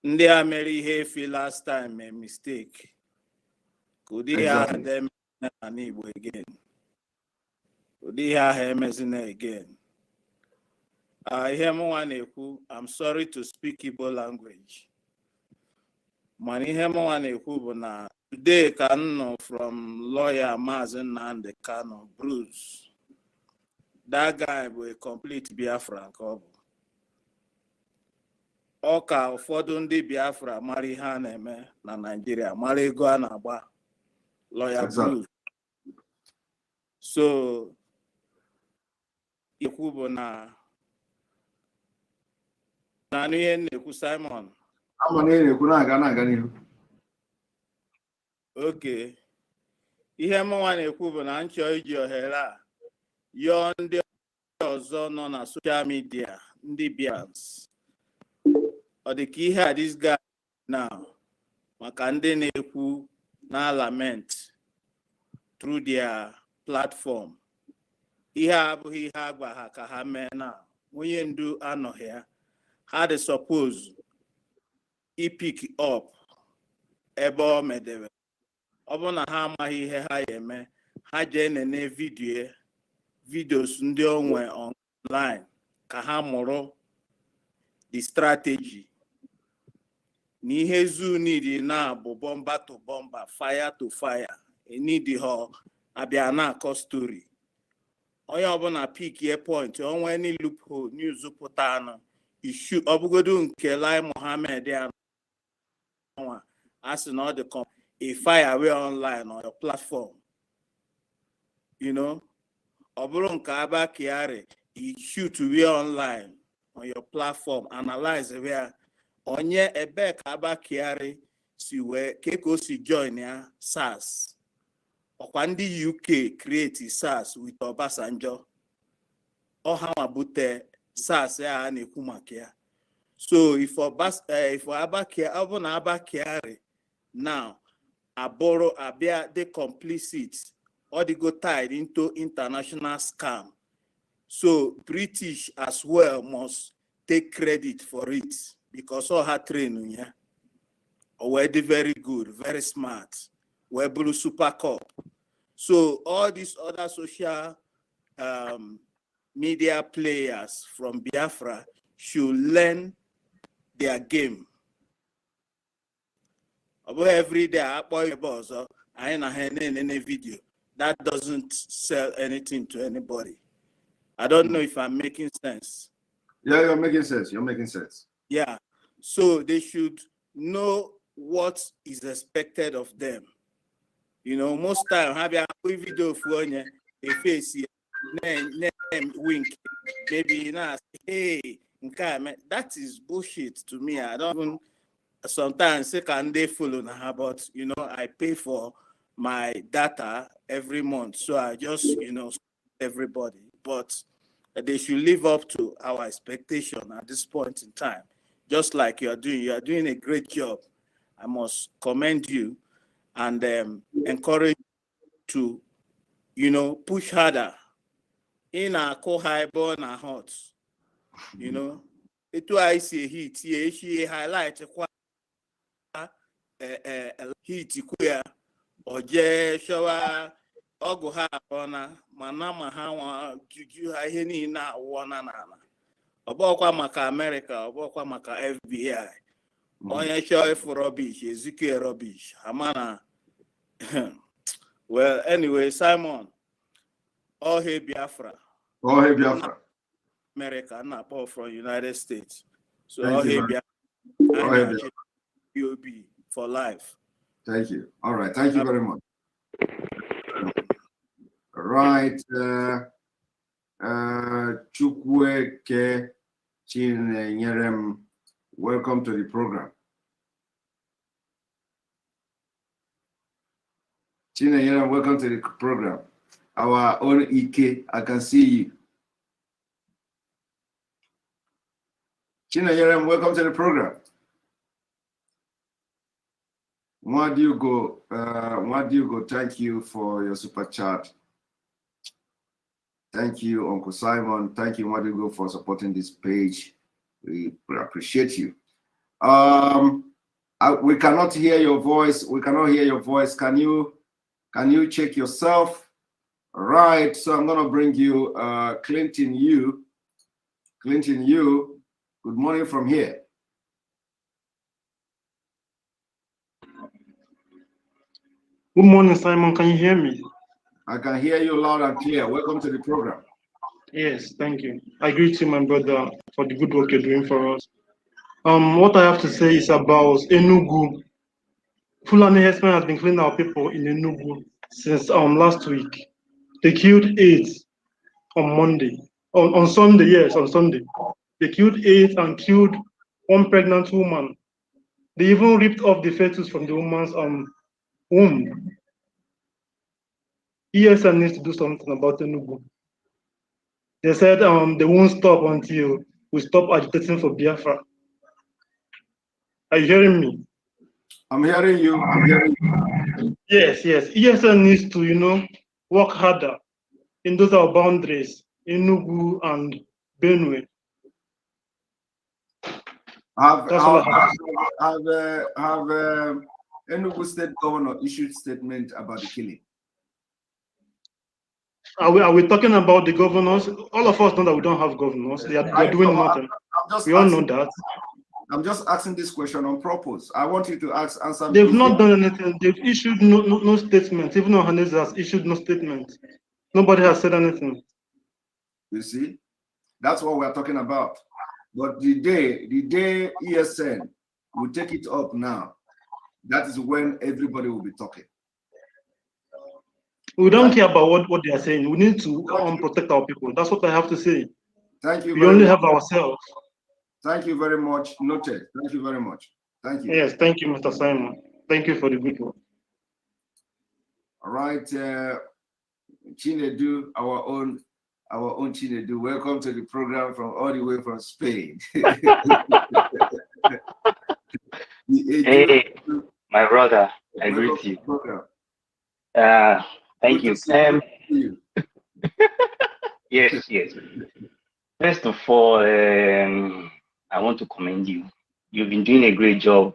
Speaker 9: Ndị a mere ihe efi last time a mistake. Could they have them again? Could they have them again? I hear one who I'm sorry to speak Igbo language. Mani na today KANU from lawyer MAZI NNAMDI KANU Bruce. That guy will complete Biafra. Oka ụfọdụ ndị Biafra mara ihe a na-eme na Nigeria, mara ego a na-agba lawyer Bruce. So ikwu bụ na ihe na-ekwu Simon. Okay. Ihe mụnwa na-ekwu bụ na nchọ iji ohere a yọọ ndị ọzọ nọ na social media, ndị Bians. Ọ dị ka ihe a this guy now maka ndị na-ekwu na lament through their platform. Ihe abụghị ihe agba ha ka ha mee na onye ndu anọghị ya. Ha dị suppose pick up ebe o medebe. Ọ bụ na ha amaghị ihe ha eme, ha jee nene videos ndị onwe online ka ha mụrụ the strategy. N'ihe zoo need na bụ bomba to bomba, fire to fire. E need her abịa na-akọ story. Onye ọbụla pick a point, onwe any loophole news pụta anụ issue ọbụgodu nke Lai Mohammed ya as in all the a fireway online on your platform. You know, Oburun Kaba Kiare, you shoot we online on your platform, analyze where onye ebe Kaba Kiare si where Keko si join ya SARS. Okwandi UK create SARS with Obasanjo. Ohamabute SARS ya anekumakia. So if Abakiare now Aboro Abia they complicit or they go tied into international scam. So British as well must take credit for it because all her training, yeah, already very good, very smart. We're blue super cup. So all these other social media players from Biafra should learn their game. About every day, I buy a buzz, I ain't any video. That doesn't sell anything to anybody. I don't know if I'm making sense.
Speaker 3: Yeah, you're making sense. You're making sense.
Speaker 9: Yeah. So they should know what is expected of them. You know, most time have a video for a face name wink. Maybe you know, hey, that is bullshit to me. I don't even sometimes say can they follow now, but you know, I pay for my data every month. So I just, you know, everybody. But they should live up to our expectation at this point in time. Just like you are doing a great job. I must commend you and encourage you to, you know, push harder in a high born and hot. You know, it was I see heat, she highlight heat queer or je shower ogu ha ona manama ha juju ha ihe ni na wona na obokwa maka America obokwa maka FBI onye show for rubbish ezike rubbish amana. Well, anyway, Simon, all hey Biafra.
Speaker 3: All hey Biafra.
Speaker 9: America, not from United States. So all hey Biafra. POB for life.
Speaker 3: Thank you. All right. Thank you very much. Right. Chukwueke Chinyerem, welcome to the program. Chinyerem, welcome to the program. Our own Ike, I can see you. Chinyerem, welcome to the program. Where do you go? Thank you for your super chat. Thank you, Uncle Simon. Thank you, Wadigo, for supporting this page. We appreciate you. We cannot hear your voice. We cannot hear your voice. Can you check yourself? All right. So I'm gonna bring you Clinton. You. Good morning from here.
Speaker 10: Good morning, Simon. Can you hear me?
Speaker 3: I can hear you loud and clear. Welcome to the program.
Speaker 10: Yes, thank you. I greet you, my brother, for the good work you're doing for us. What I have to say is about Enugu. Fulani herdsmen has been killing our people in Enugu since last week. They killed 8 on Monday. On Sunday, yes, on Sunday. They killed 8 and killed 1 pregnant woman. They even ripped off the fetus from the woman's womb. ESN needs to do something about Enugu. They said they won't stop until we stop agitating for Biafra. Are you hearing me?
Speaker 3: I'm hearing you.
Speaker 10: Yes. ESN needs to, you know, work harder in those our boundaries, Enugu and Benue.
Speaker 3: Have Enugu State Governor issued statement about the killing?
Speaker 10: Are we talking about the governors? All of us know that we don't have governors. They're doing nothing. We all know that.
Speaker 3: I'm just asking this question on purpose. I want you to answer.
Speaker 10: They've not done anything. They've issued no statement. Even Ohanese has issued no statement. Nobody has said anything.
Speaker 3: You see, that's what we're talking about. But the day ESN will take it up now, that is when everybody will be talking.
Speaker 10: We don't care about what they are saying. We need to protect our people. That's what I have to say.
Speaker 3: Thank you.
Speaker 10: We only have ourselves.
Speaker 3: Thank you very much. Noted. Thank you very much. Thank you.
Speaker 10: Yes, thank you, Mr. Simon. Thank you for the good work.
Speaker 3: All right, Chinedu, our own Chinedu. Welcome to the program from all the way from Spain.
Speaker 11: Hey, my brother, I greet you. Thank you. Yes. First of all, I want to commend you. You've been doing a great job.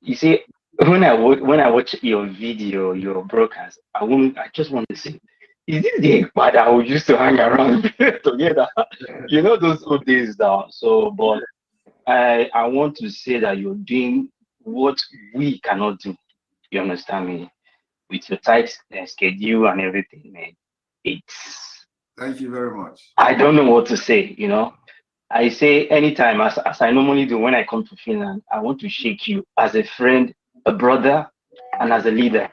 Speaker 11: You see, when I watch your video, your broadcast, I just want to say, is this the Ekpa that we used to hang around together? You know those old days now. So, but I want to say that you're doing what we cannot do. You understand me? With your tight schedule and everything, man.
Speaker 3: Thank you very much.
Speaker 11: I don't know what to say, you know. I say anytime, as I normally do when I come to Finland, I want to shake you as a friend, a brother, and as a leader.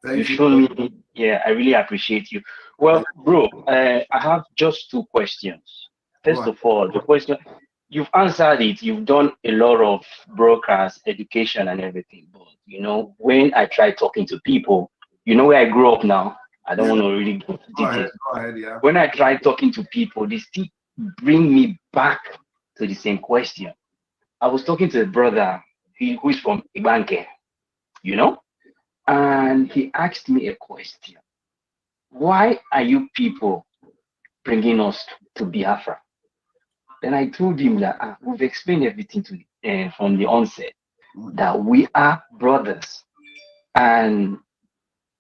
Speaker 11: You show me, yeah, I really appreciate you. Well, bro, I have just 2 questions. First of all, the question, you've answered it. You've done a lot of broadcast, education, and everything. But, you know, when I try talking to people, you know where I grew up now. I don't want to really go into details.
Speaker 3: Go ahead, yeah.
Speaker 11: When I try talking to people, they still bring me back to the same question. I was talking to a brother who is from Ibanke, you know, and he asked me a question. Why are you people bringing us to Biafra? Then I told him that we've explained everything from the onset, that we are brothers. And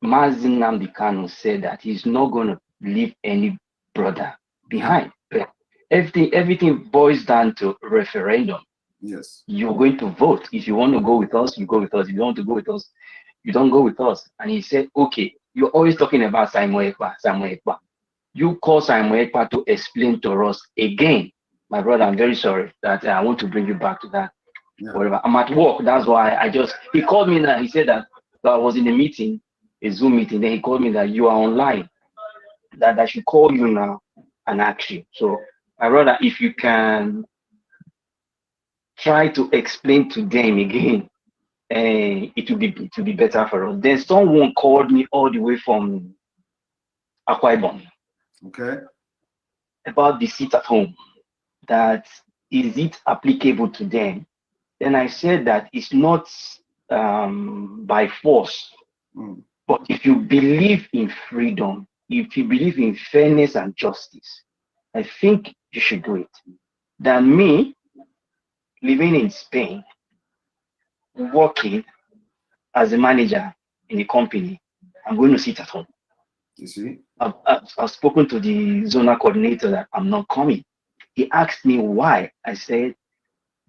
Speaker 11: MAZI NNAMDI said that he's not going to leave any brother behind. But everything boils down to referendum.
Speaker 3: Yes.
Speaker 11: You're going to vote. If you want to go with us, you go with us. If you don't want to go with us, you don't go with us. And he said, okay, you're always talking about Simon Ekpa. You call Simon Ekpa to explain to us again. My brother, I'm very sorry that I want to bring you back to that. Yeah. Whatever. I'm at work. That's why he called me now. He said that I was in a meeting, a Zoom meeting. Then he called me that you are online, that I should call you now and ask you. So, my brother, if you can try to explain to them again, it will be better for us. Then someone called me all the way from Akwa Ibom.
Speaker 3: Okay.
Speaker 11: About the seat at home. That is it applicable to them? Then I said that it's not by force. But if you believe in freedom, if you believe in fairness and justice, I think you should do it. Than me living in Spain, working as a manager in a company, I'm going to sit at home.
Speaker 3: You see?
Speaker 11: I've spoken to the zonal coordinator that I'm not coming. He asked me why. I said,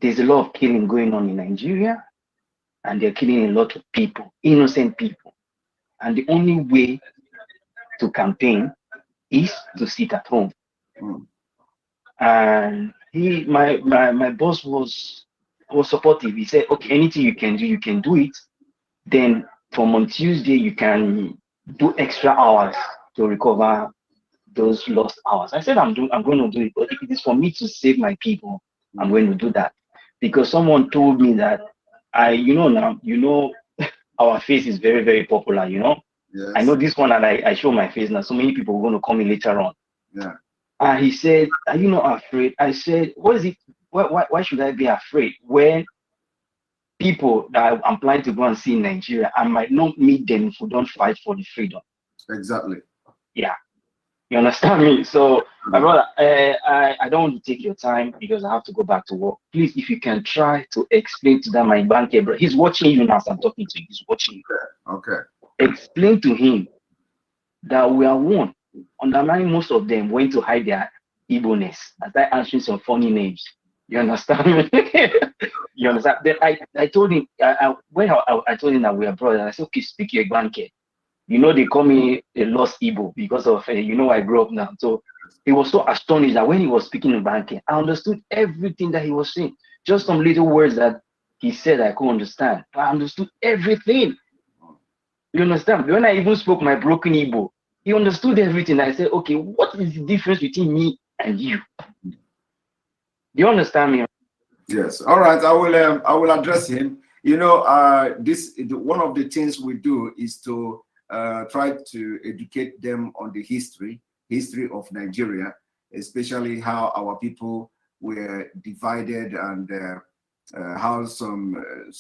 Speaker 11: there's a lot of killing going on in Nigeria, and they're killing a lot of people, innocent people. And the only way to campaign is to sit at home. And my boss was supportive. He said, okay, anything you can do it. Then from on Tuesday, you can do extra hours to recover those lost hours. I said, I'm going to do it, but if it is for me to save my people, I'm going to do that. Because someone told me that our face is very, very popular, you know.
Speaker 3: Yes.
Speaker 11: I know this one, and I show my face now. So many people are going to call me later on.
Speaker 3: Yeah.
Speaker 11: And he said, are you not afraid? I said, what is it? Why should I be afraid when people that I'm planning to go and see in Nigeria, I might not meet them if we don't fight for the freedom?
Speaker 3: Exactly.
Speaker 11: Yeah. You understand me? So, my brother, I don't want to take your time because I have to go back to work. Please, if you can try to explain to that my banker, bro, he's watching you now as I'm talking to you. He's watching you.
Speaker 3: Okay.
Speaker 11: Explain to him that we are one. Undermining most of them went to hide their Igbo-ness and start answering some funny names. You understand me? You understand? Then I told him, when I told him that we are brothers, I said, okay, speak your banker. You know, they call me a lost Igbo because of, I grew up now. So he was so astonished that when he was speaking in banking, I understood everything that he was saying. Just some little words that he said I couldn't understand. I understood everything. You understand? When I even spoke my broken Igbo, he understood everything. I said, okay, what is the difference between me and you? Do you understand me?
Speaker 3: Yes. All right. I will address him. You know, one of the things we do is to try to educate them on the history of Nigeria, especially how our people were divided and how so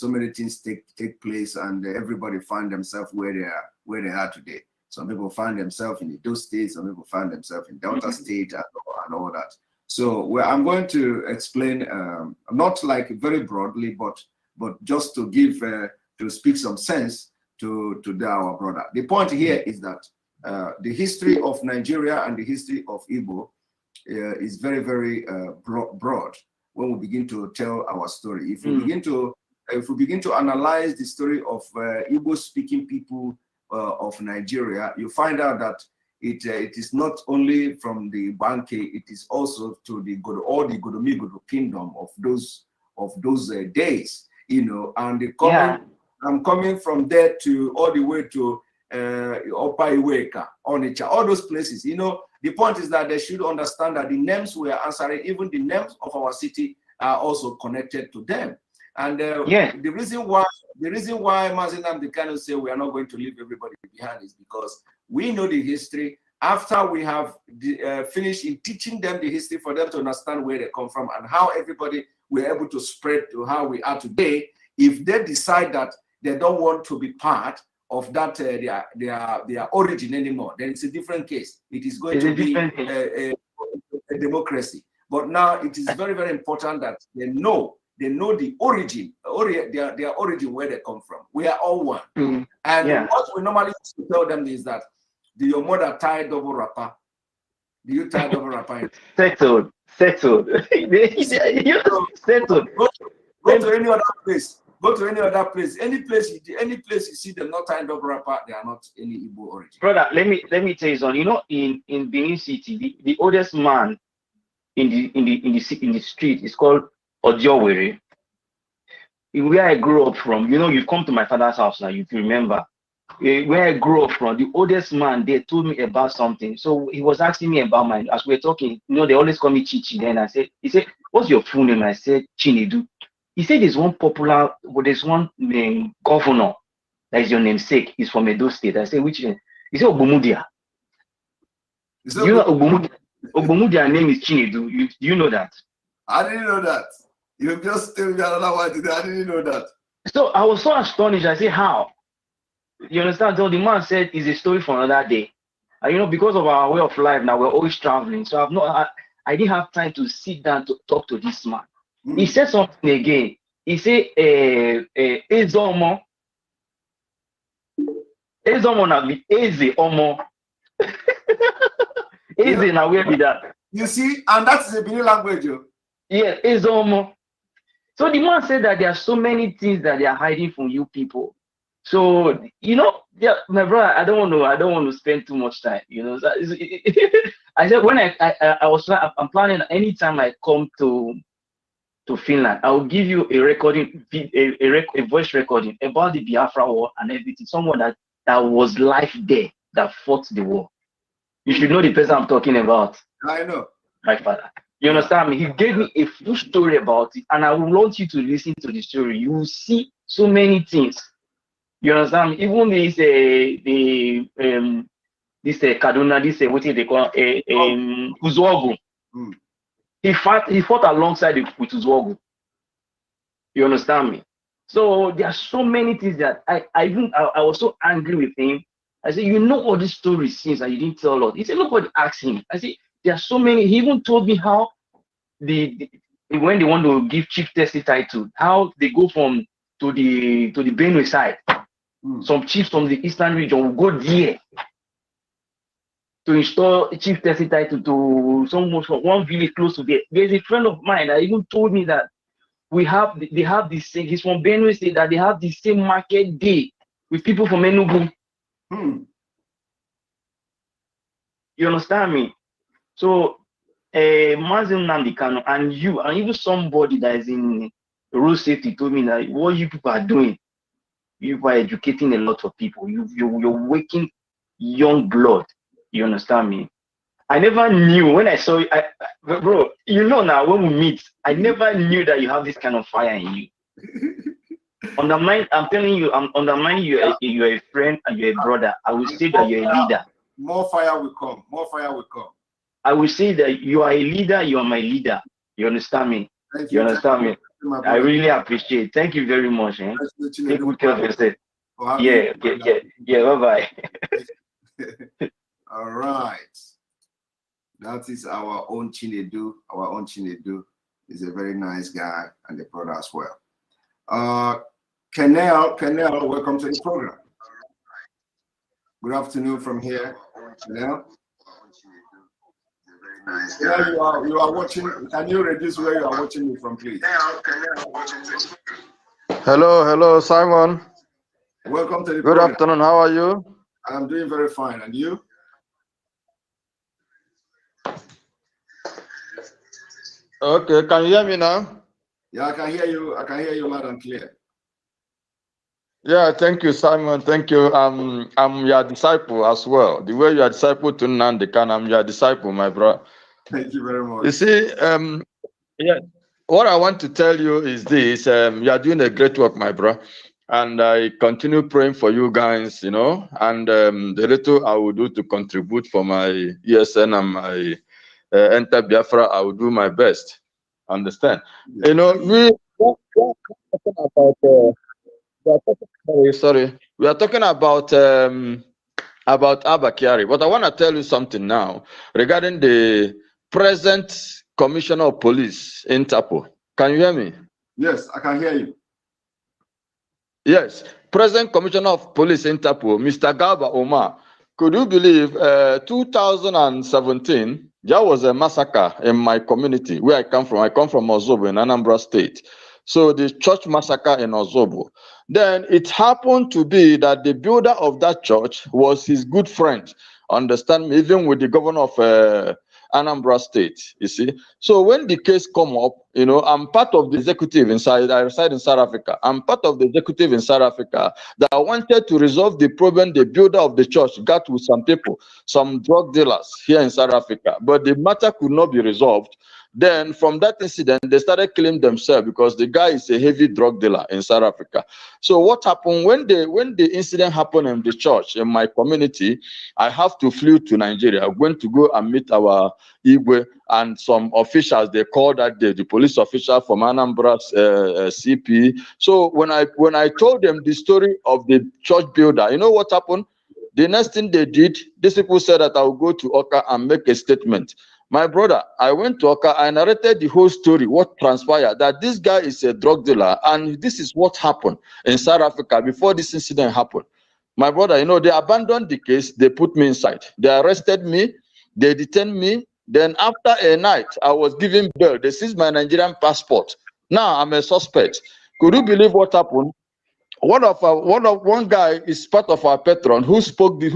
Speaker 3: many things take place, and everybody find themselves where they are today. Some people find themselves in those states, some people find themselves in Delta State and all that. So I'm going to explain, not like very broadly, but just to give to speak some sense to our brother. The point here is that the history of Nigeria and the history of Igbo is very, very broad when we begin to tell our story. If we begin to analyze the story of Igbo-speaking people of Nigeria, you find out that it is not only from the Banke, it is also to the Godomigodo kingdom of those days, you know, and I'm coming from there to all the way to Opa Iweka, Onitsha, all those places. You know, the point is that they should understand that the names we are answering, even the names of our city, are also connected to them. And the reason why MAZI NNAMDI KANU say we are not going to leave everybody behind is because we know the history. After we have finished in teaching them the history for them to understand where they come from and how everybody were able to spread to how we are today, if they decide that they don't want to be part of that their origin anymore, then it's a different case. It is going to be a democracy. But now it is very, very important that they know the origin, their origin, where they come from. We are all one. And what we normally tell them is that, do your mother tie double wrapper? Do you tie double wrapper?
Speaker 11: Settled. Settled.
Speaker 3: Go to any other place. Go to any other place. Any place you see them not tying double wrapper, they are not any Igbo origin.
Speaker 11: Brother, let me tell you something. You know, in Benin City, the oldest man in the street is called Odiowere. Where I grew up from, you know, you've come to my father's house now, if you remember. Where I grew up from, the oldest man, they told me about something. So he was asking me about mine. As we were talking, you know, they always call me Chichi. Then he said, what's your full name? I said, Chinedu. He said there's one governor that is your namesake. He's from Edo State. I said, which name? He said, Ogbumudia. You know Ogbumudia? Ogbumudia's name is Chinedu. Do you know that?
Speaker 3: I didn't know that. You just tell me another one today. I didn't know that.
Speaker 11: So I was so astonished. I said, how? You understand? So the man said it's a story for another day. And you know, because of our way of life now, we're always traveling. So I didn't have time to sit down to talk to this man. He said something again. He said, Ezomo na be Eze Omo. Eze na where be that?
Speaker 3: You see, and that's the Benin language.
Speaker 11: Yeah, Ezomo. So the man said that there are so many things that they are hiding from you people. So, you know, yeah, my brother, I don't want to spend too much time, you know. I said when I'm planning anytime I come to Finland, I will give you a recording, a voice recording about the Biafra war and everything. Someone that was live there, that fought the war. You should know the person I'm talking about.
Speaker 3: I know.
Speaker 11: My father. You understand me? He gave me a full story about it, and I want you to listen to the story. You will see so many things. You understand me? Even this Kaduna, what they call Uzwogu. He fought alongside with Uzwogu. You understand me? So there are so many things that I was so angry with him. I said, you know all these stories since and you didn't tell us. He said, nobody asked him. I said, there are so many. He even told me how when they want to give chieftaincy title, how they go to the Benue side. Some chiefs from the eastern region will go there to install a chieftaincy title to someone from one village close to there. There's a friend of mine that even told me that they have the same. He's from Benue State, that they have the same market day with people from Enugu. You understand me? So, MAZI NNAMDI KANU and you, and even somebody that is in road safety told me that what you people are doing, you are educating a lot of people. You're waking young blood. You understand me? I never knew when I saw you, bro. You know now when we meet, I never knew that you have this kind of fire in you. Undermine, I'm telling you, I'm undermining you. You're a friend and you're a brother. I will say that you're a leader.
Speaker 3: More fire will come. More fire will come.
Speaker 11: I will say that you are a leader. You are my leader. You understand me?
Speaker 3: Thank you.
Speaker 11: You understand me? I really appreciate it. Thank you very much. Eh? Take good care of yourself. Yeah. Bye bye.
Speaker 3: All right. That is our own Chinedu. Our own Chinedu is a very nice guy and a brother as well. Kenel, welcome to the program. Good afternoon from here. Kenel. Yeah, you are watching. Can you reduce where you are watching me from, please?
Speaker 12: Hello, Simon.
Speaker 3: Welcome to the
Speaker 12: Good
Speaker 3: program.
Speaker 12: afternoon. How are you?
Speaker 3: I'm doing very fine. And you?
Speaker 12: Okay, can you hear me now?
Speaker 3: Yeah, I can hear you. I can hear you loud and clear.
Speaker 12: Yeah, thank you, Simon. Thank you. I'm your disciple as well. The way you are disciple to NNAMDI, I'm your disciple, my bro.
Speaker 3: Thank you very much.
Speaker 12: You see, yeah, what I want to tell you is this: you are doing a great work, my bro, and I continue praying for you guys. You know, and the little I will do to contribute for my ESN and my enter Biafra, I will do my best. Understand? You know, we are talking about Abba Kyari, but I want to tell you something now regarding the present Commissioner of Police, Interpol. Can you hear me?
Speaker 3: Yes, I can hear you.
Speaker 12: Yes, present Commissioner of Police, Interpol, Mr. Garba Omar. Could you believe 2017, there was a massacre in my community where I come from. I come from Ozobo in Anambra State. So the church massacre in Ozobo. Then it happened to be that the builder of that church was his good friend. Understand me? Even with the governor of Anambra State, you see. So when the case come up, you know, I'm part of the executive inside. I reside in South Africa. I'm part of the executive in South Africa that wanted to resolve the problem the builder of the church got with some people, some drug dealers here in South Africa. But the matter could not be resolved. Then from that incident, they started killing themselves because the guy is a heavy drug dealer in South Africa. So what happened when the incident happened in the church in my community? I have to fly to Nigeria. I'm going to go and meet our Igwe and some officials. They called that day, the police official from Anambra's CP. So when I told them the story of the church builder, you know what happened? The next thing they did, these people said that I will go to Oka and make a statement. My brother, I went to Oka, I narrated the whole story, what transpired, that this guy is a drug dealer, and this is what happened in South Africa before this incident happened. My brother, you know, they abandoned the case, they put me inside. They arrested me, they detained me. Then after a night, I was given bail. They seized my Nigerian passport. Now I'm a suspect. Could you believe what happened? One guy is part of our patron who spoke the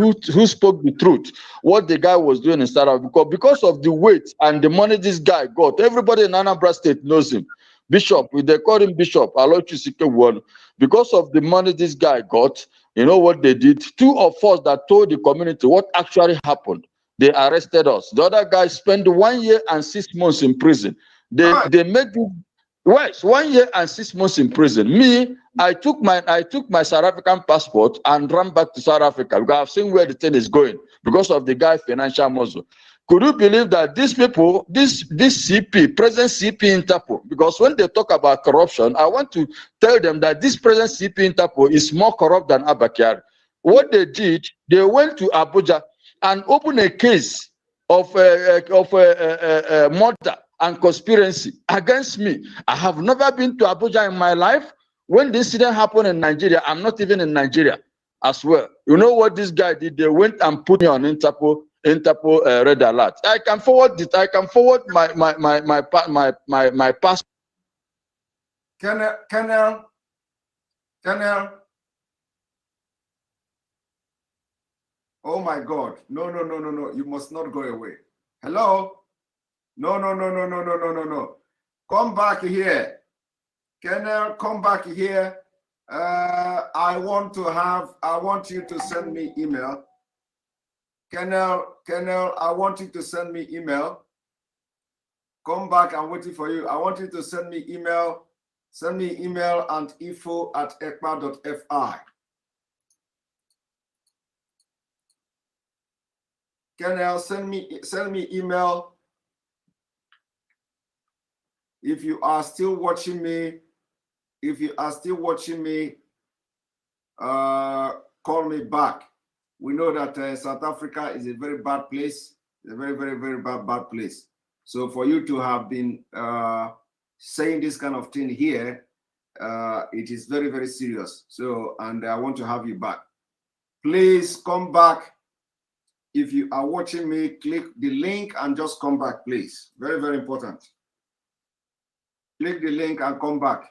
Speaker 12: truth, what the guy was doing in South Africa, because of the weight and the money this guy got. Everybody in Anambra State knows him. Bishop, they call him Bishop Alochusike. Because of the money this guy got, you know what they did? Two of us that told the community what actually happened, they arrested us. The other guy spent 1 year and 6 months in prison. They made it worse, 1 year and 6 months in prison. Me, I took my South African passport and ran back to South Africa because I've seen where the thing is going because of the guy's financial muscle. Could you believe that these people, this CP, present CP Interpol, because when they talk about corruption, I want to tell them that this present CP Interpol is more corrupt than Abba Kyari. What they did, they went to Abuja and opened a case of murder and conspiracy against me. I have never been to Abuja in my life. When this incident happened in Nigeria, I'm not even in Nigeria as well. You know what this guy did? They went and put me on Interpol red alert. I can forward it. I can forward my passport.
Speaker 3: Colonel. Oh my God! No! You must not go away. Hello? No! Come back here. Colonel, come back here. I want you to send me email. Colonel, I want you to send me email. Come back, I'm waiting for you. I want you to send me email. Send me email and info@ekpa.fi. Colonel, send me email. If you are still watching me, call me back. We know that South Africa is a very bad place. It's a very, very, very bad place. So for you to have been saying this kind of thing here, it is very, very serious. So, and I want to have you back. Please come back. If you are watching me, click the link and just come back, please. Very, very important. Click the link and come back.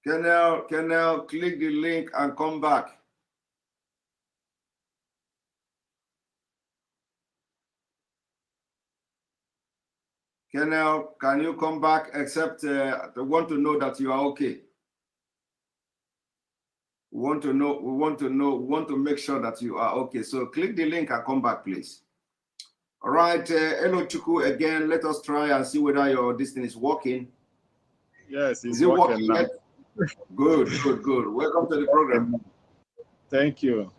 Speaker 3: Colonel, click the link and come back. Colonel, can you come back? Except I want to know that you are okay. We want to make sure that you are okay. So click the link and come back, please. All right, hello Chuku again. Let us try and see whether your distance is working.
Speaker 13: Yes, it's working now.
Speaker 3: Good. Welcome to the program.
Speaker 13: Thank you.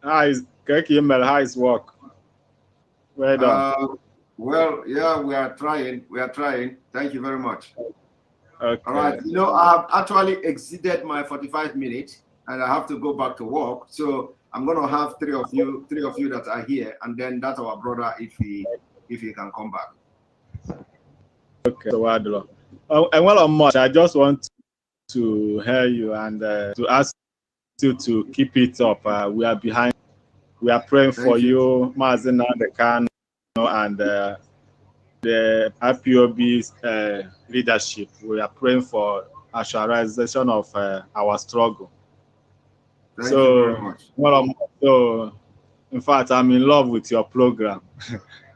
Speaker 13: How is work? Well done.
Speaker 3: Well, yeah, we are trying. Thank you very much.
Speaker 13: Okay.
Speaker 3: All right. You know, I have actually exceeded my 45 minutes and I have to go back to work. So I'm going to have three of you that are here, and then that's our brother if he can come back.
Speaker 13: Okay. So and well, much. I just want to hear you and to ask you to keep it up. We are behind. We are praying for you, MAZI, the KANU, and the IPOB's leadership. We are praying for actualization of our struggle.
Speaker 3: Thank you very much.
Speaker 13: So, in fact, I'm in love with your program.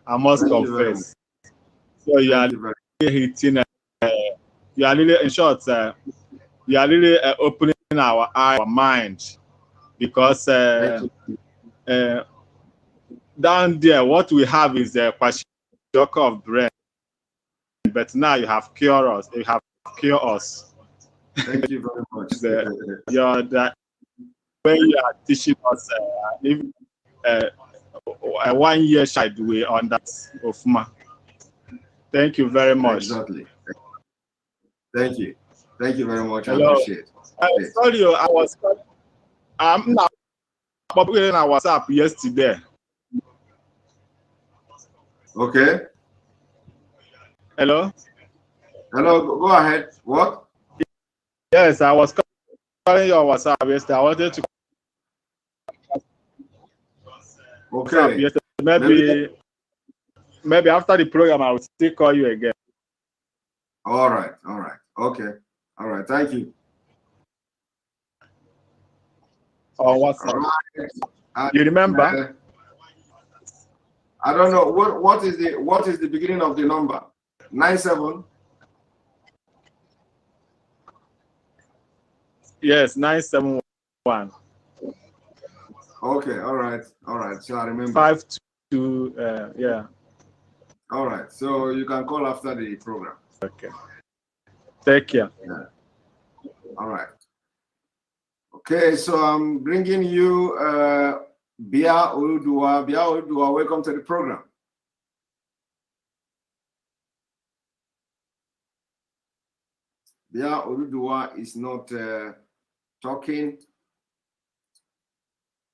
Speaker 13: I must confess. So you are really hitting. You are really, in short, you are really opening our mind, because down there, what we have is a kwashiorkor of brain. But now you have cured us. You have cured us.
Speaker 3: Thank you very much.
Speaker 13: The way you are teaching us, even 1 year side way on that of ma. Thank you very much.
Speaker 3: Exactly. Thank you very much.
Speaker 13: Hello.
Speaker 3: I appreciate it.
Speaker 13: Sorry, I'm not publishing our WhatsApp yesterday.
Speaker 3: Okay.
Speaker 13: Hello.
Speaker 3: Go ahead. What?
Speaker 13: Yes, I was calling your WhatsApp yesterday. I wanted to.
Speaker 3: Okay.
Speaker 13: Yesterday. Maybe after the program, I will still call you again.
Speaker 3: All right. Okay. All right. Thank you.
Speaker 13: On WhatsApp. Right. You remember?
Speaker 3: I don't know what is the beginning of the number. 97.
Speaker 13: Yes, 971.
Speaker 3: Okay. All right. So I remember.
Speaker 13: 52. Yeah.
Speaker 3: All right. So you can call after the program.
Speaker 13: Okay. Take care.
Speaker 3: Yeah. All right. Okay. So I'm bringing you Bia Oludua. Bia Oludua, welcome to the program. Bia Oludua is not talking.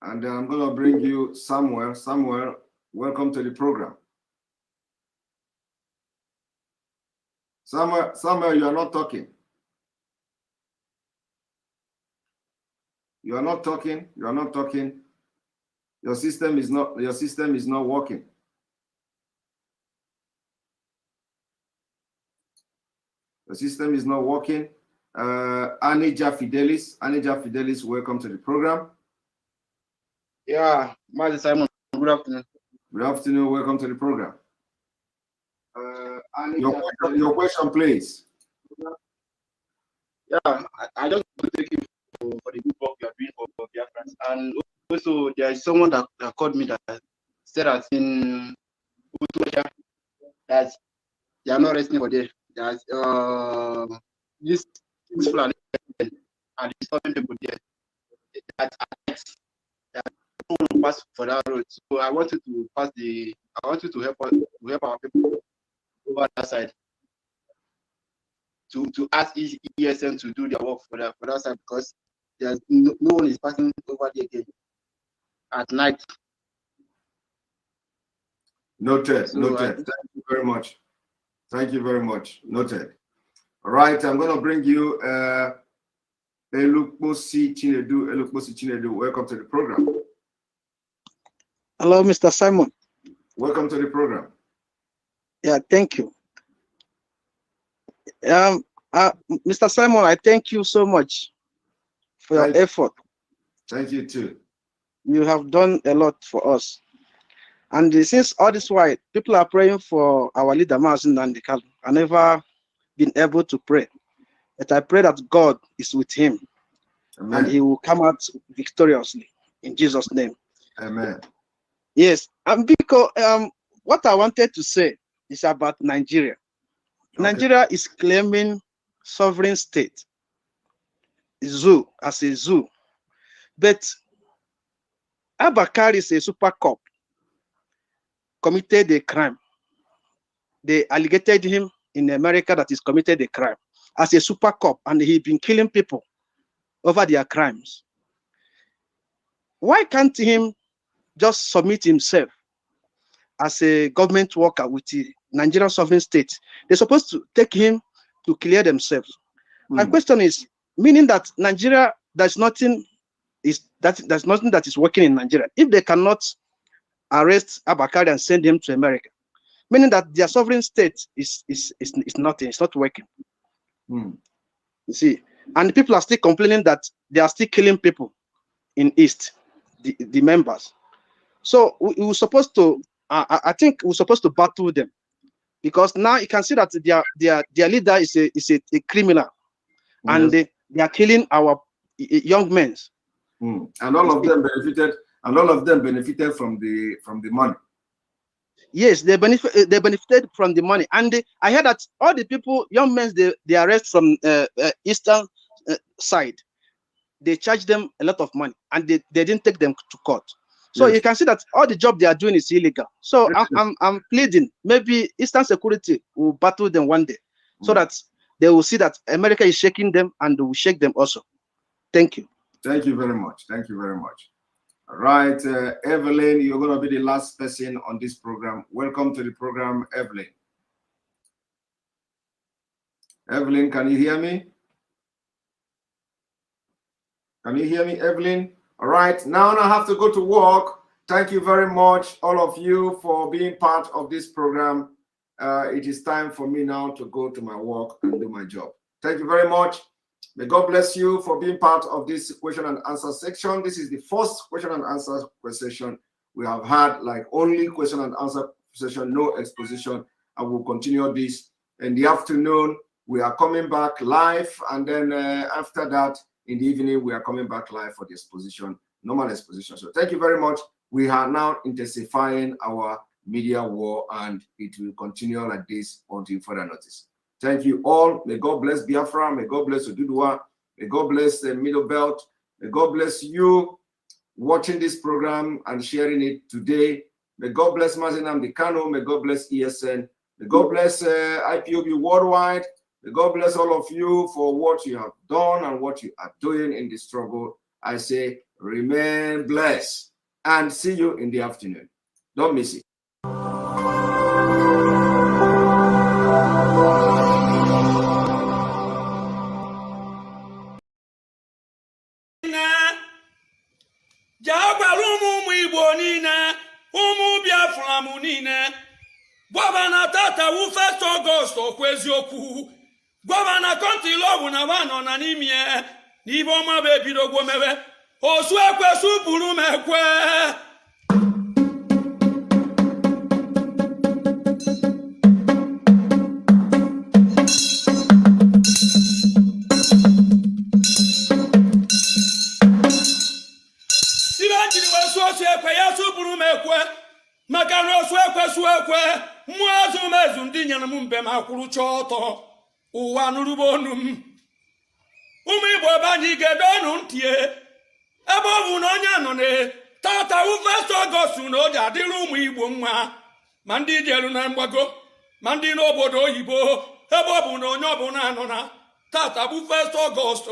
Speaker 3: And I'm going to bring you Samuel. Samuel, welcome to the program. Samuel, you are not talking. You are not talking. Your system is not working. The system is not working. Anija Fidelis, welcome to the program.
Speaker 14: Yeah, MAZI Simon, good afternoon.
Speaker 3: Good afternoon, welcome to the program. Your question, please.
Speaker 14: Yeah, I just want to thank you for the good work you are doing for Biafra. And also, there is someone that called me that said that in Utopia, that they are not resting for there. That this plan and disturbing people there. That people will pass for that road. So I want you to help us, to help our people over that side. To ask ESN to do their work for that side, because there's no one is passing over there again at night.
Speaker 3: Noted. Noted. Thank you very much. Thank you very much. Noted. All right, I'm going to bring you Elukbosi Chinedu. Welcome to the program.
Speaker 15: Hello, Mr. Simon.
Speaker 3: Welcome to the program.
Speaker 15: Yeah, thank you. Mr. Simon, I thank you so much for your effort.
Speaker 3: Thank you too.
Speaker 15: You have done a lot for us. And since all this while, people are praying for our leader, MAZI NNAMDI KANU. I never been able to pray. But I pray that God is with him. Amen. And he will come out victoriously in Jesus' name.
Speaker 3: Amen.
Speaker 15: Yes, and because what I wanted to say is about Nigeria. Okay. Nigeria is claiming sovereign state, zoo as a zoo, but Abakar is a super cop, committed a crime. They alleged him in America that he's committed a crime as a super cop, and he's been killing people over their crimes. Why can't him just submit himself as a government worker with the Nigerian sovereign state? They're supposed to take him to clear themselves. My question is, meaning that Nigeria, there's nothing that is working in Nigeria. If they cannot arrest Abakari and send him to America, meaning that their sovereign state is nothing, it's not working. You see, and people are still complaining that they are still killing people in East, the members. So we were supposed to, I think we're supposed to battle them, because now you can see that their leader is a criminal, and they are killing our young men.
Speaker 3: And all of them benefited, from the money.
Speaker 15: Yes, they benefited from the money, and I heard that all the people, young men, they arrest from eastern side, they charge them a lot of money, and they didn't take them to court. So you can see that all the job they are doing is illegal. So I'm pleading, maybe Eastern Security will battle them one day, so that they will see that America is shaking them, and will shake them also. Thank you.
Speaker 3: Thank you very much. Thank you very much. All right, Evelyn, you're going to be the last person on this program. Welcome to the program, Evelyn. Evelyn, can you hear me? Can you hear me, Evelyn? All right, now I have to go to work. Thank you very much, all of you, for being part of this program. It is time for me now to go to my work and do my job. Thank you very much. May God bless you for being part of this question and answer section. This is the first question and answer session we have had, like only question and answer session, no exposition. And we'll continue this in the afternoon. We are coming back live, and then after that, in the evening, we are coming back live for the exposition, normal exposition. So thank you very much. We are now intensifying our media war, and it will continue like this until further notice. Thank you all. May God bless Biafra. May God bless Ududua. May God bless the Middle Belt. May God bless you watching this program and sharing it today. May God bless MAZI NNAMDI KANU. May God bless ESN. May God bless IPOB worldwide. May God bless all of you for what you have done and what you are doing in the struggle. I say, remain blessed, and see you in the afternoon. Don't miss it.
Speaker 16: Gọvanọ tata wu 1st August okwu eziokwu. Gọvanọ kọntị lọgwụ na vanọ na n'ime n'ibe ọma bụ ebidogwo mewe. Osu ekwesu buru m ekwe. osu ekwe ya supụrụ m ekwe maka na osu ekwe mmụọ azụmezu ndị nyere m mbe ma kwụrụ chọọ ọtọ ụwa nụrụbo onu m ụmụ Igbo be anyị gedo ọnụ ntị ebe ọ bụ na onye nọ na tata wu 1st Ọgọst na o ji adịrị ụmụ Igbo mma ma ndị jelu na mgbago ma ndị n'obodo oyibo ebe ọ bụ na onye ọbụla nọ na tata bụ 1st Ọgọst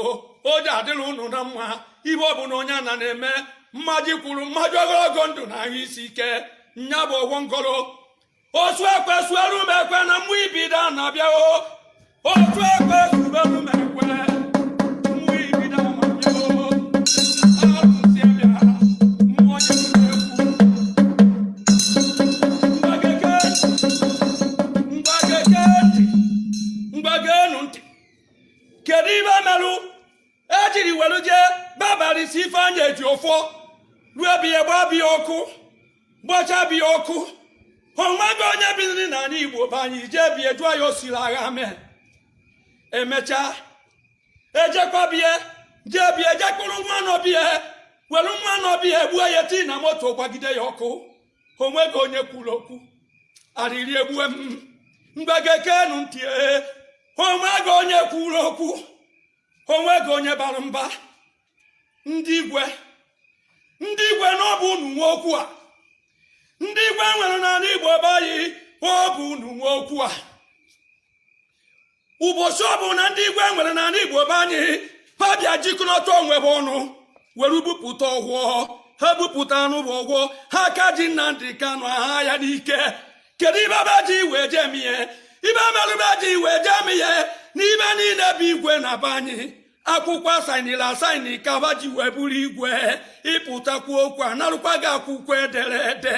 Speaker 16: o ji adịrị unu na mma ibe ọ bụ na onye ana na-eme mmaji kwuru mmaji ogologo ndụ na ahụ isi ike nya bụ ọgwọ ngọrọ osu ekwe sueru m ekwe na mmụ ibido na-abịa osu ekwe suberu m ekwe mmụ ibido na-abịa arụsị bịa mmụọ mgbagenu ntị kedu ibe merụ ejiri welu jee babarisi Ifeanyị eji ụfọ ruo biya gba biya ọkụ gbacha biya ọkụ onwego onye biziri n'ala Igbo be anyị jee bie jụọ ya osiri agha mee emecha ejekwa bie jee bie jekpụrụ mmanụ bie welu mmanụ bie gbuo ya tii na moto gbagide ya ọkụ onwego onye kwuru okwu arịrị egbue m mgbagekenu ntị onwego onye kwuru okwu onwego onye bara mba ndị igwe na ọ bụ unu nwe okwu a ndị igwe nwere n'ala Igbo be anyị ọ bụ unu nwe okwu a ụbọchị ọ bụ na ndị igwe nwere n'ala Igbo be anyị ha bịa jikọta onwe ha ọnụ were bupụta ọgwọ ha bupụta anụ bụ ọgwọ ha ka ji Nnamdị Kanụ aha ya n'ike kedu ibe be ji wee jee ihe ibe merụbe ji wee jee ihe n'ibe niile bụ igwe na be anyị akwụkwọ asainila asaini ka ba ji wee bụrụ igwe ịpụtakwu okwu a narụkwa gị akwụkwọ ederede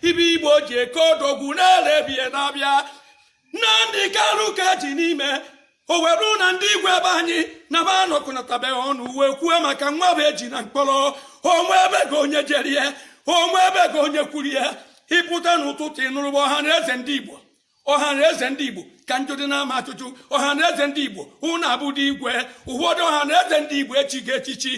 Speaker 16: ibe Igbo ji eke odogwu na-elebie na-abịa Nnamdị Kanụ ka ji n'ime o were na ndị igwe be anyị na ba anọkọnatabeghị ọnụ wee kwue maka nwa bụ eji na mkpọrọ onwe ebe ga onye jerie onwe ebe ga onye kwurie ịpụta n'ụtụtụ ịnụrụba ọha na eze ndị Igbo ka njụdị na-ama ajụjụ ọha na eze ndị Igbo unu abụdị igwe ụfọdụ ọha na eze ndị Igbo echighị echichi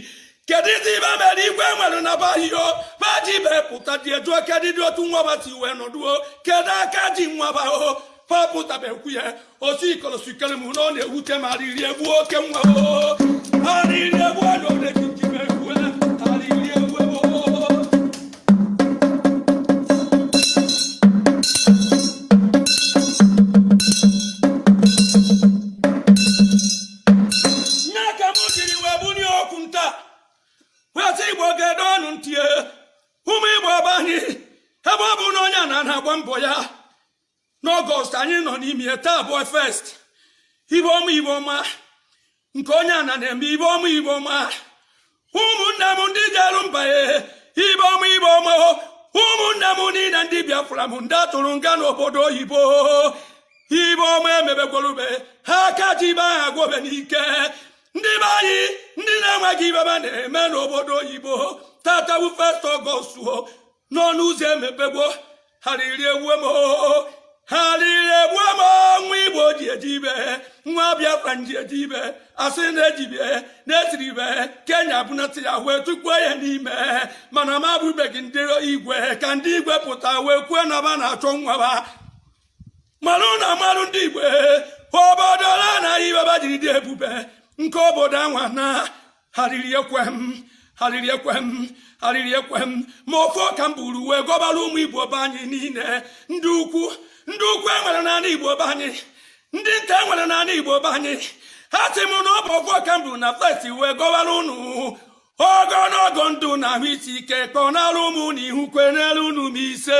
Speaker 16: kedu izi ibe mere igwe nwere na bahio baji bepụta dị ejuo kedu dị otu nwabati wee nọduo kedu aka ji nwabao papụtabekwu ya otu ikolosikere m na ọ na-ewute ma arịrị egbu oke nwa arịrị egbu na odejijibeekwu arịrị egbu Igbo gedo ọnụ ntị ụmụ Igbo be anyị ebe ọ bụ na onye na-agba mbọ ya n'Ọgọst anyị nọ n'ime taa bụ 1st ibe ọma Igbo ọma nke onye a na-eme ibe ọma Igbo ọma ụmụnne m ndị jeru mba ibe ọma Igbo ọma ụmụnne m niile ndị Biafra m ndị atụrụ nga n'obodo oyibo ibe ọma emebegwerube ha aka ji ibe aha gwobe n'ike ndị be anyị ndị na-enweghị ibeba na-eme n'obodo oyibo tatawu 1st Ọgọst n'ọnụ ụzọ emepegbo harịrị egbuo m nwa Igbo ji eji ibe nwa Biafra ji eji ibe asị na-ejibie na-esiri ibe Kenya bunata ya wee tukpuo ya n'ime mana m abụbeghị ndị igwe ka ndị igwe pụta wee kwuo na ba na-achọ nwaba marụ na amarụ ndị igwe obodo la anaghị ibeba jiri dị ebube nke obodo anwa na harịrị ekwe m ma ofe ọka m buru wee gọbara ụmụ Igbo be anyị niile ndị ukwu enwere n'ala Igbo be anyị ndị nta enwere n'ala Igbo be anyị ha sị m na ọ bụ ofe ọka m buru na festi wee gọbara unu ogologo ndụ na ahụ isi ike ka ọ na-arụ ụmụ na ihu kwe n'elu unu m ise